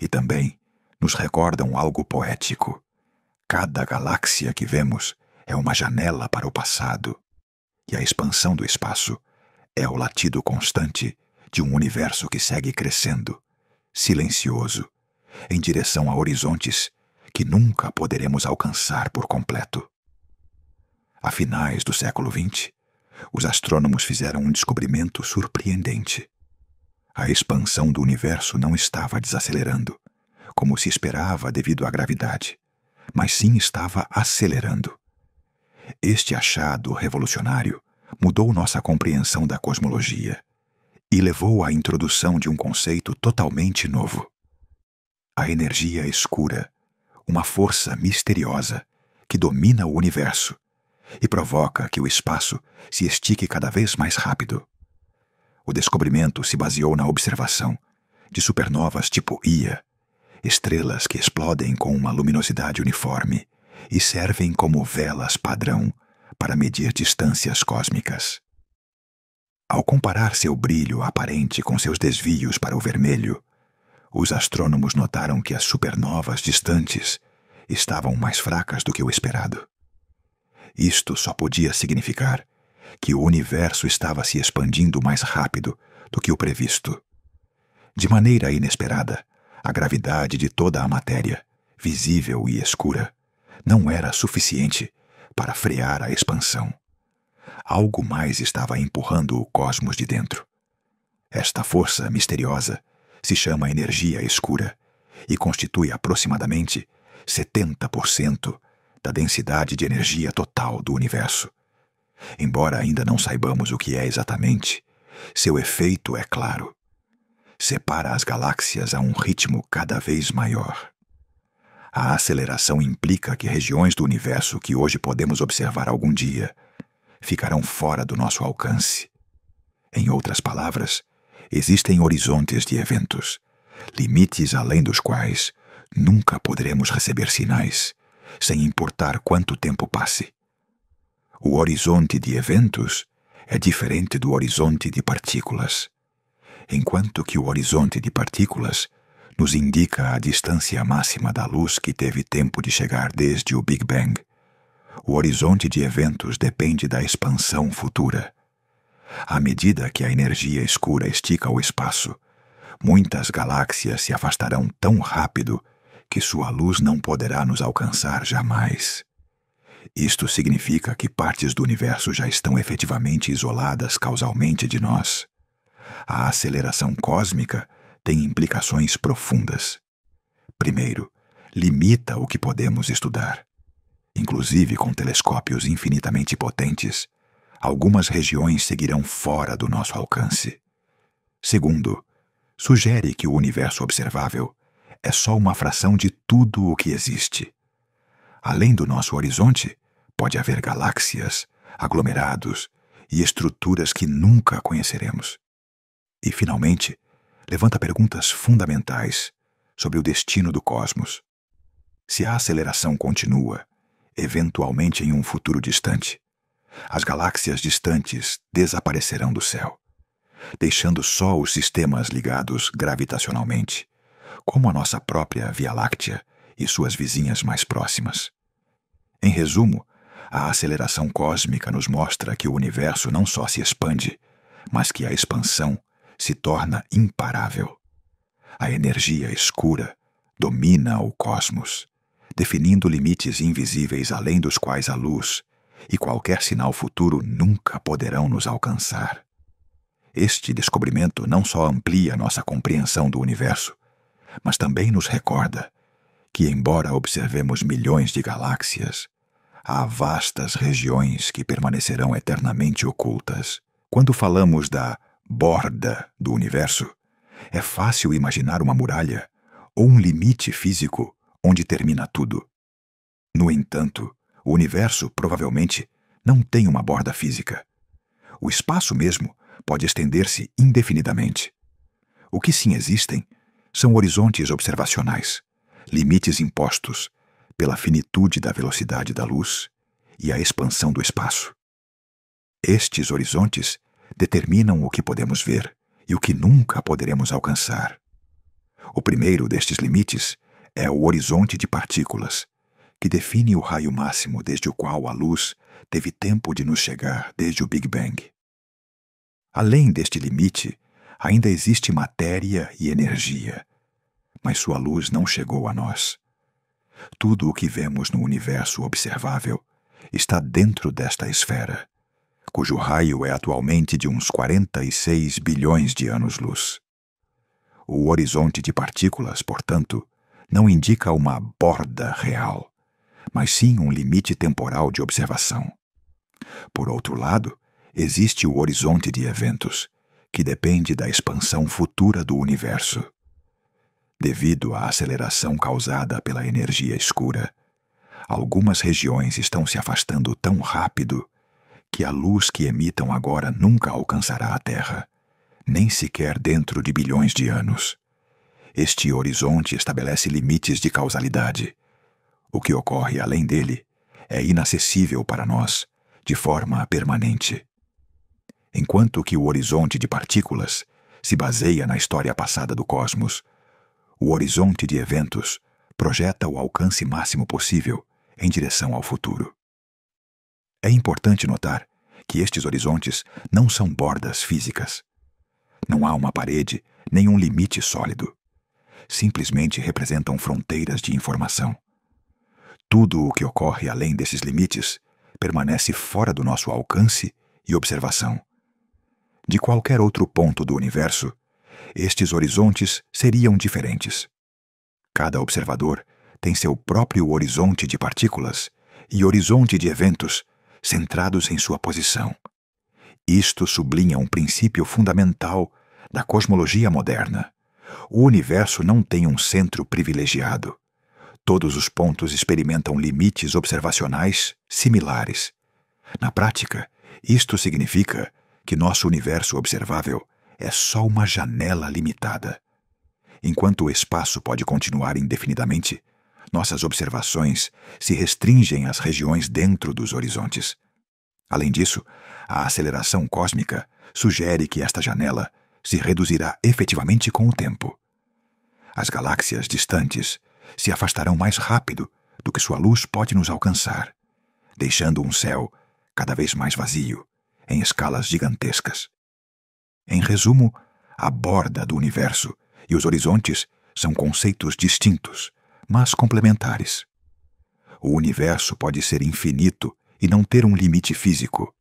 E também nos recordam algo poético. Cada galáxia que vemos é uma janela para o passado, e a expansão do espaço é o latido constante de um universo que segue crescendo, silencioso, em direção a horizontes que nunca poderemos alcançar por completo. A finais do século XX, os astrônomos fizeram um descobrimento surpreendente. A expansão do universo não estava desacelerando, como se esperava devido à gravidade, mas sim estava acelerando. Este achado revolucionário mudou nossa compreensão da cosmologia e levou à introdução de um conceito totalmente novo. A energia escura, uma força misteriosa que domina o universo e provoca que o espaço se estique cada vez mais rápido. O descobrimento se baseou na observação de supernovas tipo Ia, estrelas que explodem com uma luminosidade uniforme e servem como velas padrão para medir distâncias cósmicas. Ao comparar seu brilho aparente com seus desvios para o vermelho, os astrônomos notaram que as supernovas distantes estavam mais fracas do que o esperado. Isto só podia significar que o universo estava se expandindo mais rápido do que o previsto. De maneira inesperada, a gravidade de toda a matéria, visível e escura, não era suficiente para frear a expansão. Algo mais estava empurrando o cosmos de dentro. Esta força misteriosa se chama energia escura e constitui aproximadamente 70% da densidade de energia total do universo. Embora ainda não saibamos o que é exatamente, seu efeito é claro. Separa as galáxias a um ritmo cada vez maior. A aceleração implica que regiões do universo que hoje podemos observar algum dia ficarão fora do nosso alcance. Em outras palavras, existem horizontes de eventos, limites além dos quais nunca poderemos receber sinais, sem importar quanto tempo passe. O horizonte de eventos é diferente do horizonte de partículas. Enquanto que o horizonte de partículas nos indica a distância máxima da luz que teve tempo de chegar desde o Big Bang, o horizonte de eventos depende da expansão futura. À medida que a energia escura estica o espaço, muitas galáxias se afastarão tão rápido que sua luz não poderá nos alcançar jamais. Isto significa que partes do universo já estão efetivamente isoladas causalmente de nós. A aceleração cósmica tem implicações profundas. Primeiro, limita o que podemos estudar. Inclusive com telescópios infinitamente potentes, algumas regiões seguirão fora do nosso alcance. Segundo, sugere que o universo observável é só uma fração de tudo o que existe. Além do nosso horizonte, pode haver galáxias, aglomerados e estruturas que nunca conheceremos. E, finalmente, levanta perguntas fundamentais sobre o destino do cosmos. Se a aceleração continua, eventualmente em um futuro distante, as galáxias distantes desaparecerão do céu, deixando só os sistemas ligados gravitacionalmente, como a nossa própria Via Láctea e suas vizinhas mais próximas. Em resumo, a aceleração cósmica nos mostra que o universo não só se expande, mas que a expansão se torna imparável. A energia escura domina o cosmos, definindo limites invisíveis além dos quais a luz e qualquer sinal futuro nunca poderão nos alcançar. Este descobrimento não só amplia nossa compreensão do universo, mas também nos recorda que, embora observemos milhões de galáxias, há vastas regiões que permanecerão eternamente ocultas. Quando falamos da borda do universo, é fácil imaginar uma muralha ou um limite físico onde termina tudo. No entanto, o universo provavelmente não tem uma borda física. O espaço mesmo pode estender-se indefinidamente. O que sim existem são horizontes observacionais, limites impostos pela finitude da velocidade da luz e a expansão do espaço. Estes horizontes determinam o que podemos ver e o que nunca poderemos alcançar. O primeiro destes limites é o horizonte de partículas, que define o raio máximo desde o qual a luz teve tempo de nos chegar desde o Big Bang. Além deste limite, ainda existe matéria e energia, mas sua luz não chegou a nós. Tudo o que vemos no universo observável está dentro desta esfera, cujo raio é atualmente de uns 46 bilhões de anos-luz. O horizonte de partículas, portanto, não indica uma borda real, mas sim um limite temporal de observação. Por outro lado, existe o horizonte de eventos, que depende da expansão futura do universo. Devido à aceleração causada pela energia escura, algumas regiões estão se afastando tão rápido que a luz que emitam agora nunca alcançará a Terra, nem sequer dentro de bilhões de anos. Este horizonte estabelece limites de causalidade. O que ocorre além dele é inacessível para nós, de forma permanente. Enquanto que o horizonte de partículas se baseia na história passada do cosmos, o horizonte de eventos projeta o alcance máximo possível em direção ao futuro. É importante notar que estes horizontes não são bordas físicas. Não há uma parede nem um limite sólido. Simplesmente representam fronteiras de informação. Tudo o que ocorre além desses limites permanece fora do nosso alcance e observação. De qualquer outro ponto do universo, estes horizontes seriam diferentes. Cada observador tem seu próprio horizonte de partículas e horizonte de eventos centrados em sua posição. Isto sublinha um princípio fundamental da cosmologia moderna. O universo não tem um centro privilegiado. Todos os pontos experimentam limites observacionais similares. Na prática, isto significa que nosso universo observável é só uma janela limitada. Enquanto o espaço pode continuar indefinidamente, nossas observações se restringem às regiões dentro dos horizontes. Além disso, a aceleração cósmica sugere que esta janela se reduzirá efetivamente com o tempo. As galáxias distantes se afastarão mais rápido do que sua luz pode nos alcançar, deixando um céu cada vez mais vazio, em escalas gigantescas. Em resumo, a borda do universo e os horizontes são conceitos distintos, mas complementares. O universo pode ser infinito e não ter um limite físico.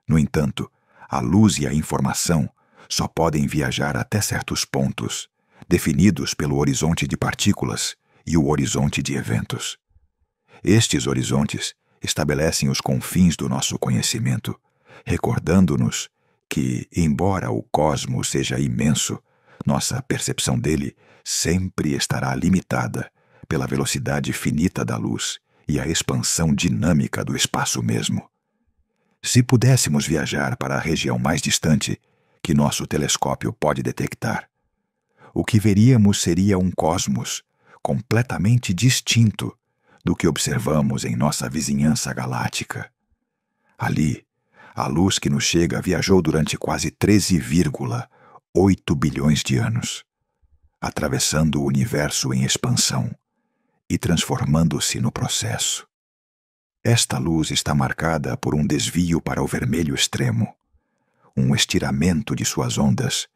No entanto, a luz e a informação só podem viajar até certos pontos, definidos pelo horizonte de partículas e o horizonte de eventos. Estes horizontes estabelecem os confins do nosso conhecimento, recordando-nos que, embora o cosmos seja imenso, nossa percepção dele sempre estará limitada pela velocidade finita da luz e a expansão dinâmica do espaço mesmo. Se pudéssemos viajar para a região mais distante que nosso telescópio pode detectar, o que veríamos seria um cosmos completamente distinto do que observamos em nossa vizinhança galáctica. Ali, a luz que nos chega viajou durante quase 13,8 bilhões de anos, atravessando o universo em expansão e transformando-se no processo. Esta luz está marcada por um desvio para o vermelho extremo, um estiramento de suas ondas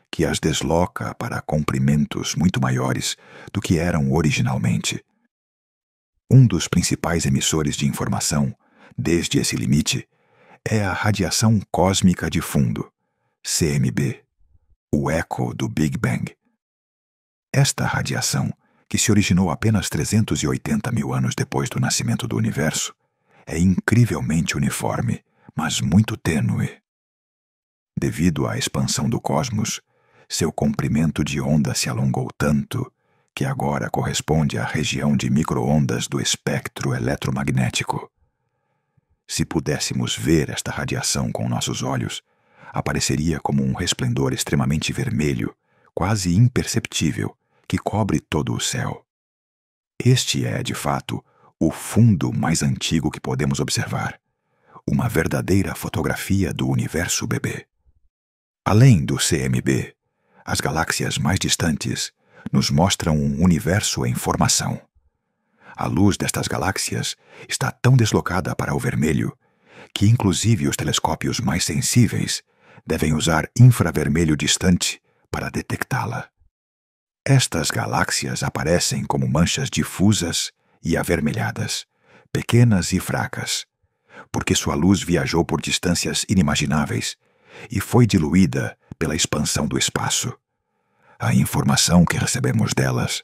que as desloca para comprimentos muito maiores do que eram originalmente. Um dos principais emissores de informação, desde esse limite, é a radiação cósmica de fundo, CMB, o eco do Big Bang. Esta radiação, que se originou apenas 380 mil anos depois do nascimento do universo, é incrivelmente uniforme, mas muito tênue. Devido à expansão do cosmos, seu comprimento de onda se alongou tanto que agora corresponde à região de micro-ondas do espectro eletromagnético. Se pudéssemos ver esta radiação com nossos olhos, apareceria como um resplendor extremamente vermelho, quase imperceptível, que cobre todo o céu. Este é, de fato, o fundo mais antigo que podemos observar, uma verdadeira fotografia do universo bebê. Além do CMB, as galáxias mais distantes nos mostram um universo em formação. A luz destas galáxias está tão deslocada para o vermelho que inclusive os telescópios mais sensíveis devem usar infravermelho distante para detectá-la. Estas galáxias aparecem como manchas difusas e avermelhadas, pequenas e fracas, porque sua luz viajou por distâncias inimagináveis e foi diluída pela expansão do espaço. A informação que recebemos delas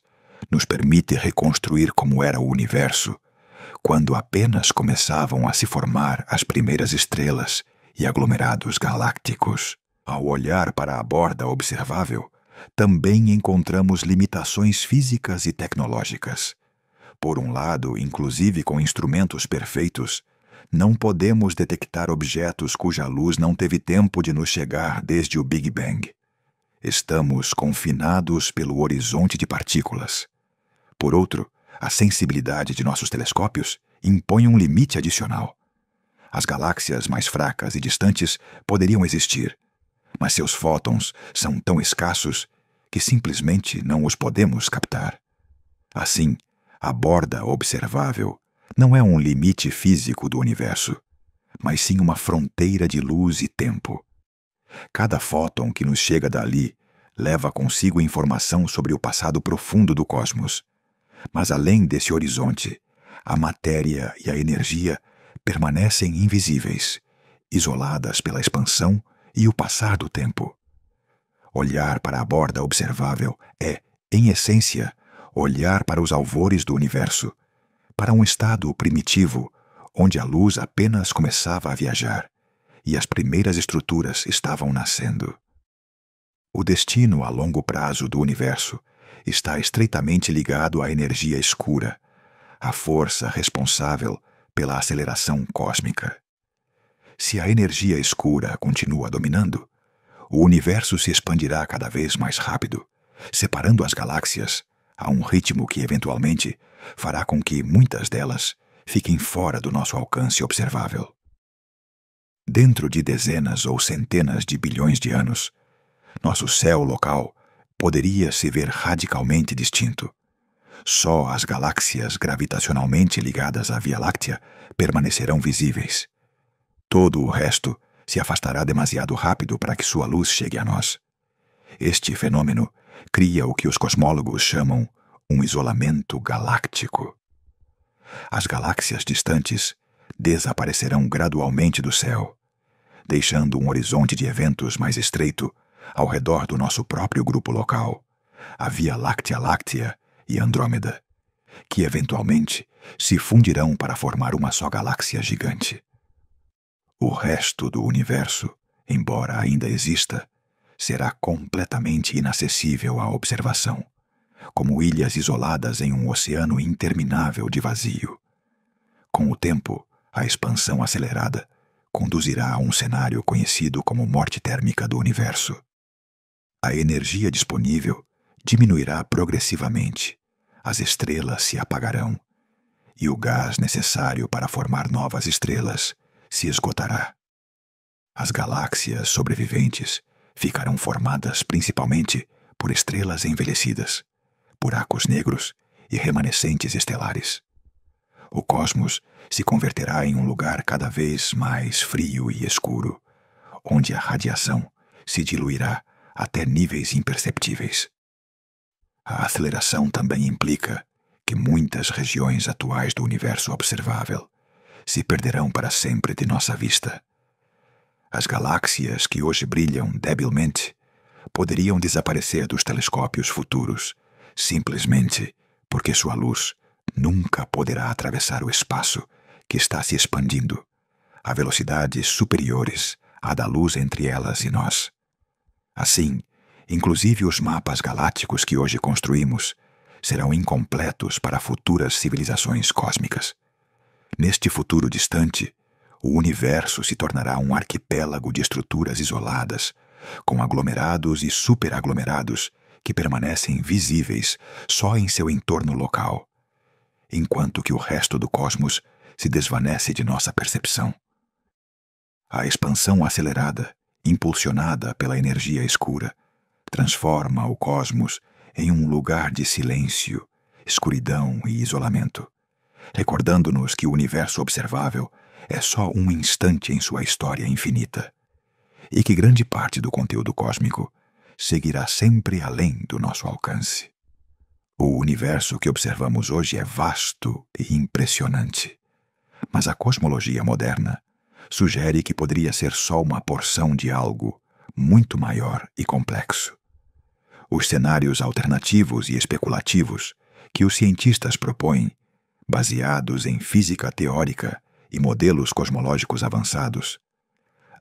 nos permite reconstruir como era o universo quando apenas começavam a se formar as primeiras estrelas e aglomerados galácticos. Ao olhar para a borda observável, também encontramos limitações físicas e tecnológicas. Por um lado, inclusive com instrumentos perfeitos, não podemos detectar objetos cuja luz não teve tempo de nos chegar desde o Big Bang. Estamos confinados pelo horizonte de partículas. Por outro, a sensibilidade de nossos telescópios impõe um limite adicional. As galáxias mais fracas e distantes poderiam existir, mas seus fótons são tão escassos que simplesmente não os podemos captar. Assim, a borda observável não é um limite físico do universo, mas sim uma fronteira de luz e tempo. Cada fóton que nos chega dali leva consigo informação sobre o passado profundo do cosmos. Mas além desse horizonte, a matéria e a energia permanecem invisíveis, isoladas pela expansão e o passar do tempo. Olhar para a borda observável é, em essência, olhar para os alvores do universo, para um estado primitivo, onde a luz apenas começava a viajar e as primeiras estruturas estavam nascendo. O destino a longo prazo do universo está estreitamente ligado à energia escura, a força responsável pela aceleração cósmica. Se a energia escura continua dominando, o universo se expandirá cada vez mais rápido, separando as galáxias a um ritmo que eventualmente fará com que muitas delas fiquem fora do nosso alcance observável. Dentro de dezenas ou centenas de bilhões de anos, nosso céu local poderia se ver radicalmente distinto. Só as galáxias gravitacionalmente ligadas à Via Láctea permanecerão visíveis. Todo o resto se afastará demasiado rápido para que sua luz chegue a nós. Este fenômeno cria o que os cosmólogos chamam um isolamento galáctico. As galáxias distantes desaparecerão gradualmente do céu, deixando um horizonte de eventos mais estreito ao redor do nosso próprio grupo local, a Via Láctea e Andrômeda, que eventualmente se fundirão para formar uma só galáxia gigante. O resto do universo, embora ainda exista, será completamente inacessível à observação, como ilhas isoladas em um oceano interminável de vazio. Com o tempo, a expansão acelerada conduzirá a um cenário conhecido como morte térmica do universo. A energia disponível diminuirá progressivamente, as estrelas se apagarão, e o gás necessário para formar novas estrelas se esgotará. As galáxias sobreviventes ficarão formadas principalmente por estrelas envelhecidas, buracos negros e remanescentes estelares. O cosmos se converterá em um lugar cada vez mais frio e escuro, onde a radiação se diluirá até níveis imperceptíveis. A aceleração também implica que muitas regiões atuais do universo observável se perderão para sempre de nossa vista. As galáxias que hoje brilham debilmente poderiam desaparecer dos telescópios futuros, simplesmente porque sua luz nunca poderá atravessar o espaço que está se expandindo a velocidades superiores à da luz entre elas e nós. Assim, inclusive os mapas galácticos que hoje construímos serão incompletos para futuras civilizações cósmicas. Neste futuro distante, o universo se tornará um arquipélago de estruturas isoladas, com aglomerados e superaglomerados que permanecem visíveis só em seu entorno local, enquanto que o resto do cosmos se desvanece de nossa percepção. A expansão acelerada, impulsionada pela energia escura, transforma o cosmos em um lugar de silêncio, escuridão e isolamento, recordando-nos que o universo observável é só um instante em sua história infinita, e que grande parte do conteúdo cósmico seguirá sempre além do nosso alcance. O universo que observamos hoje é vasto e impressionante, mas a cosmologia moderna sugere que poderia ser só uma porção de algo muito maior e complexo. Os cenários alternativos e especulativos que os cientistas propõem, baseados em física teórica e modelos cosmológicos avançados,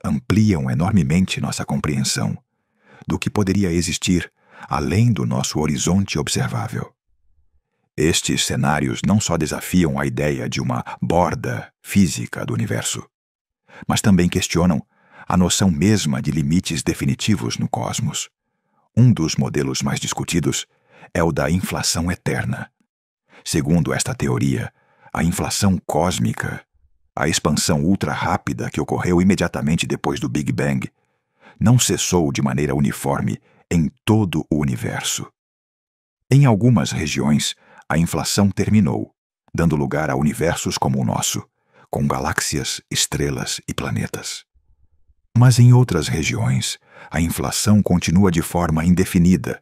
ampliam enormemente nossa compreensão do que poderia existir além do nosso horizonte observável. Estes cenários não só desafiam a ideia de uma borda física do universo, mas também questionam a noção mesma de limites definitivos no cosmos. Um dos modelos mais discutidos é o da inflação eterna. Segundo esta teoria, a inflação cósmica, a expansão ultra-rápida que ocorreu imediatamente depois do Big Bang, não cessou de maneira uniforme em todo o universo. Em algumas regiões, a inflação terminou, dando lugar a universos como o nosso, com galáxias, estrelas e planetas. Mas em outras regiões, a inflação continua de forma indefinida,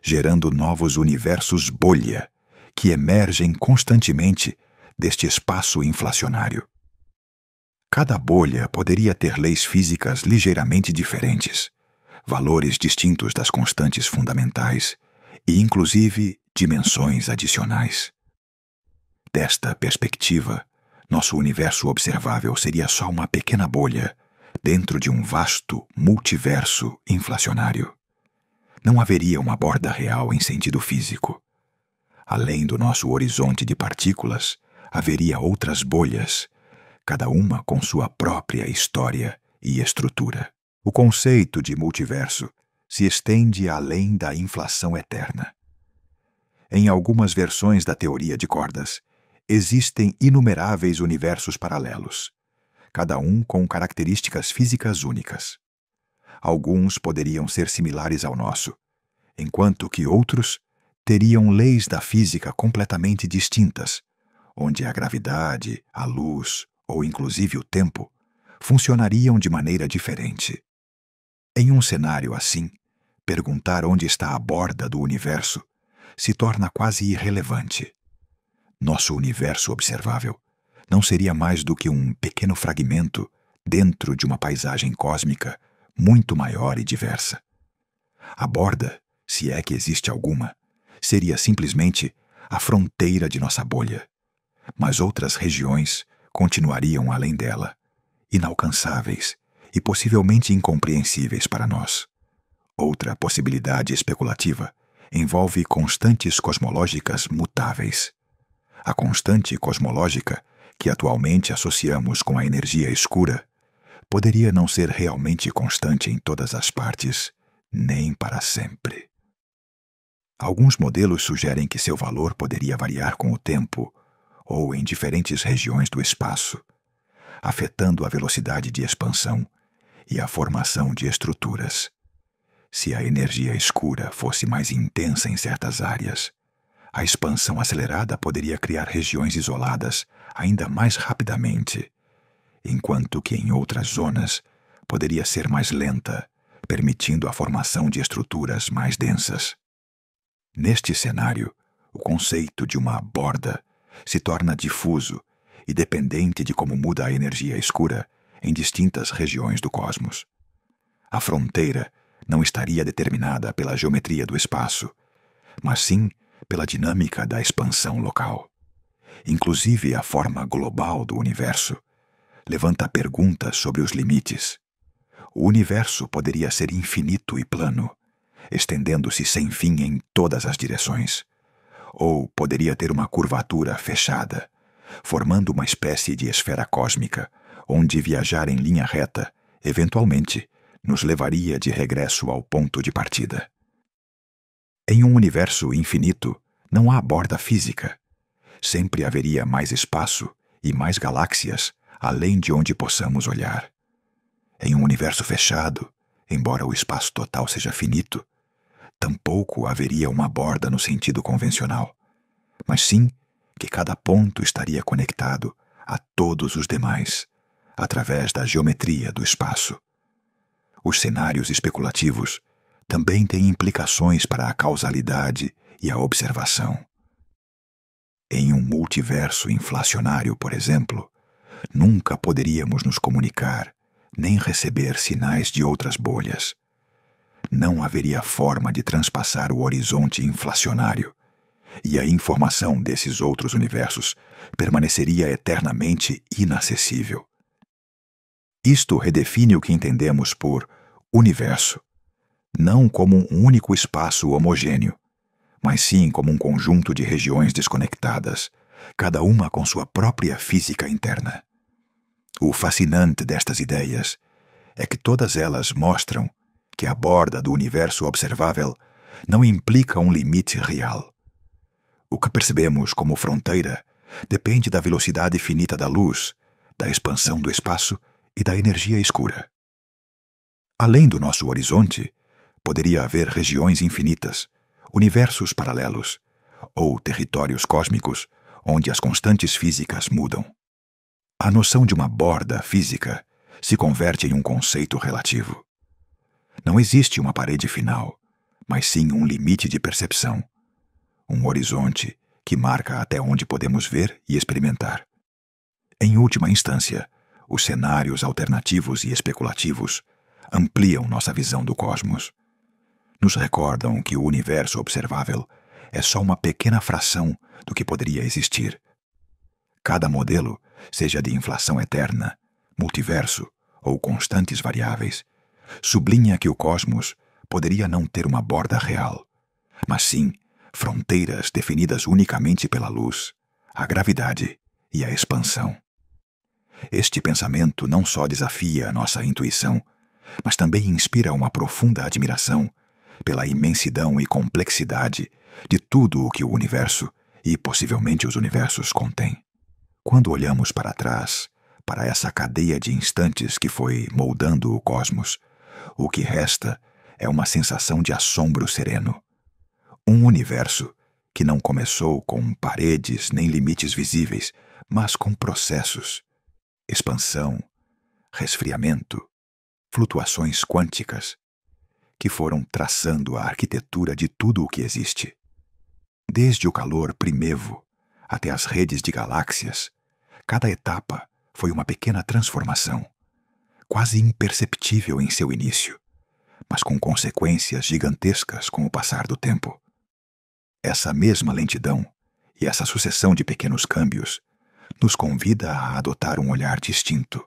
gerando novos universos bolha, que emergem constantemente deste espaço inflacionário. Cada bolha poderia ter leis físicas ligeiramente diferentes, valores distintos das constantes fundamentais e, inclusive, dimensões adicionais. Desta perspectiva, nosso universo observável seria só uma pequena bolha dentro de um vasto multiverso inflacionário. Não haveria uma borda real em sentido físico. Além do nosso horizonte de partículas, haveria outras bolhas, cada uma com sua própria história e estrutura. O conceito de multiverso se estende além da inflação eterna. Em algumas versões da teoria de cordas, existem inumeráveis universos paralelos, cada um com características físicas únicas. Alguns poderiam ser similares ao nosso, enquanto que outros teriam leis da física completamente distintas, onde a gravidade, a luz ou inclusive o tempo funcionariam de maneira diferente. Em um cenário assim, perguntar onde está a borda do universo se torna quase irrelevante. Nosso universo observável não seria mais do que um pequeno fragmento dentro de uma paisagem cósmica muito maior e diversa. A borda, se é que existe alguma, seria simplesmente a fronteira de nossa bolha, mas outras regiões continuariam além dela, inalcançáveis e possivelmente incompreensíveis para nós. Outra possibilidade especulativa envolve constantes cosmológicas mutáveis. A constante cosmológica, que atualmente associamos com a energia escura, poderia não ser realmente constante em todas as partes, nem para sempre. Alguns modelos sugerem que seu valor poderia variar com o tempo ou em diferentes regiões do espaço, afetando a velocidade de expansão e a formação de estruturas. Se a energia escura fosse mais intensa em certas áreas, a expansão acelerada poderia criar regiões isoladas ainda mais rapidamente, enquanto que em outras zonas poderia ser mais lenta, permitindo a formação de estruturas mais densas. Neste cenário, o conceito de uma borda se torna difuso e dependente de como muda a energia escura em distintas regiões do cosmos. A fronteira não estaria determinada pela geometria do espaço, mas sim pela dinâmica da expansão local. Inclusive, a forma global do universo levanta perguntas sobre os limites. O universo poderia ser infinito e plano, estendendo-se sem fim em todas as direções, ou poderia ter uma curvatura fechada, formando uma espécie de esfera cósmica, onde viajar em linha reta, eventualmente, nos levaria de regresso ao ponto de partida. Em um universo infinito, não há borda física. Sempre haveria mais espaço e mais galáxias além de onde possamos olhar. Em um universo fechado, embora o espaço total seja finito, tampouco haveria uma borda no sentido convencional, mas sim que cada ponto estaria conectado a todos os demais, através da geometria do espaço. Os cenários especulativos também têm implicações para a causalidade e a observação. Em um multiverso inflacionário, por exemplo, nunca poderíamos nos comunicar nem receber sinais de outras bolhas. Não haveria forma de transpassar o horizonte inflacionário, e a informação desses outros universos permaneceria eternamente inacessível. Isto redefine o que entendemos por universo, não como um único espaço homogêneo, mas sim como um conjunto de regiões desconectadas, cada uma com sua própria física interna. O fascinante destas ideias é que todas elas mostram que a borda do universo observável não implica um limite real. O que percebemos como fronteira depende da velocidade finita da luz, da expansão do espaço e da energia escura. Além do nosso horizonte, poderia haver regiões infinitas, universos paralelos, ou territórios cósmicos onde as constantes físicas mudam. A noção de uma borda física se converte em um conceito relativo. Não existe uma parede final, mas sim um limite de percepção, um horizonte que marca até onde podemos ver e experimentar. Em última instância, os cenários alternativos e especulativos ampliam nossa visão do cosmos. Nos recordam que o universo observável é só uma pequena fração do que poderia existir. Cada modelo, seja de inflação eterna, multiverso ou constantes variáveis, sublinha que o cosmos poderia não ter uma borda real, mas sim fronteiras definidas unicamente pela luz, a gravidade e a expansão. Este pensamento não só desafia a nossa intuição, mas também inspira uma profunda admiração pela imensidão e complexidade de tudo o que o universo e possivelmente os universos contêm. Quando olhamos para trás, para essa cadeia de instantes que foi moldando o cosmos, o que resta é uma sensação de assombro sereno. Um universo que não começou com paredes nem limites visíveis, mas com processos, expansão, resfriamento, flutuações quânticas, que foram traçando a arquitetura de tudo o que existe. Desde o calor primevo até as redes de galáxias, cada etapa foi uma pequena transformação, quase imperceptível em seu início, mas com consequências gigantescas com o passar do tempo. Essa mesma lentidão e essa sucessão de pequenos câmbios nos convida a adotar um olhar distinto.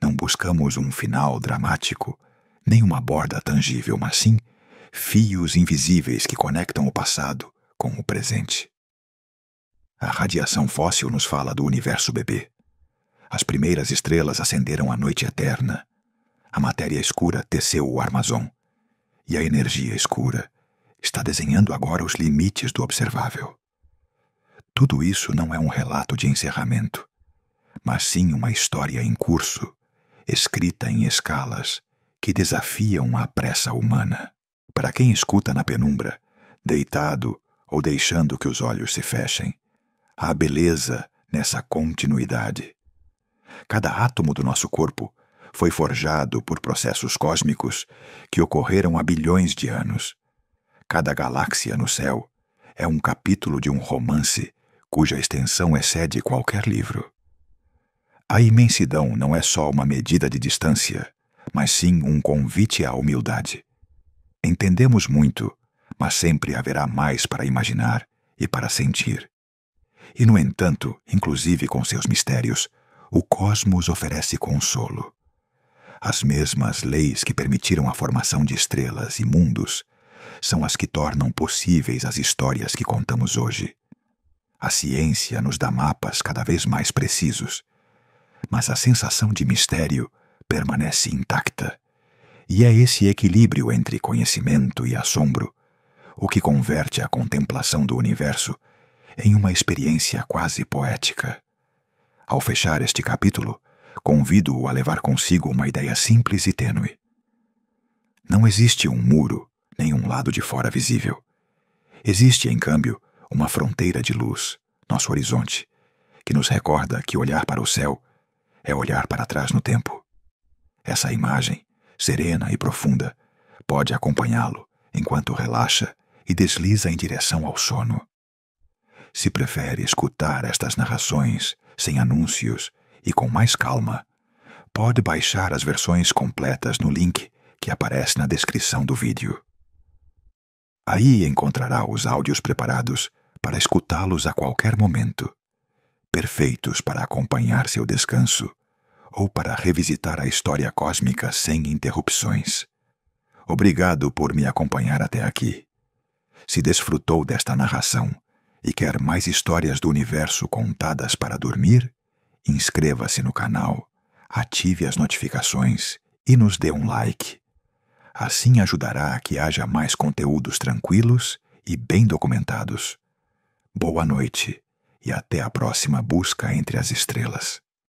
Não buscamos um final dramático, nem uma borda tangível, mas sim fios invisíveis que conectam o passado com o presente. A radiação fóssil nos fala do universo bebê. As primeiras estrelas acenderam a noite eterna. A matéria escura teceu o Armazon. E a energia escura está desenhando agora os limites do observável. Tudo isso não é um relato de encerramento, mas sim uma história em curso, escrita em escalas que desafiam a pressa humana. Para quem escuta na penumbra, deitado ou deixando que os olhos se fechem, há beleza nessa continuidade. Cada átomo do nosso corpo foi forjado por processos cósmicos que ocorreram há bilhões de anos. Cada galáxia no céu é um capítulo de um romance cuja extensão excede qualquer livro. A imensidão não é só uma medida de distância, mas sim um convite à humildade. Entendemos muito, mas sempre haverá mais para imaginar e para sentir. E, no entanto, inclusive com seus mistérios, o cosmos oferece consolo. As mesmas leis que permitiram a formação de estrelas e mundos são as que tornam possíveis as histórias que contamos hoje. A ciência nos dá mapas cada vez mais precisos, mas a sensação de mistério permanece intacta. E é esse equilíbrio entre conhecimento e assombro o que converte a contemplação do universo em uma experiência quase poética. Ao fechar este capítulo, convido-o a levar consigo uma ideia simples e tênue. Não existe um muro, nem um lado de fora visível. Existe, em câmbio, uma fronteira de luz, nosso horizonte, que nos recorda que olhar para o céu é olhar para trás no tempo. Essa imagem, serena e profunda, pode acompanhá-lo enquanto relaxa e desliza em direção ao sono. Se prefere escutar estas narrações sem anúncios e com mais calma, pode baixar as versões completas no link que aparece na descrição do vídeo. Aí encontrará os áudios preparados para escutá-los a qualquer momento, perfeitos para acompanhar seu descanso ou para revisitar a história cósmica sem interrupções. Obrigado por me acompanhar até aqui. Se desfrutou desta narração e quer mais histórias do universo contadas para dormir, inscreva-se no canal, ative as notificações e nos dê um like. Assim ajudará a que haja mais conteúdos tranquilos e bem documentados. Boa noite e até a próxima busca entre as estrelas.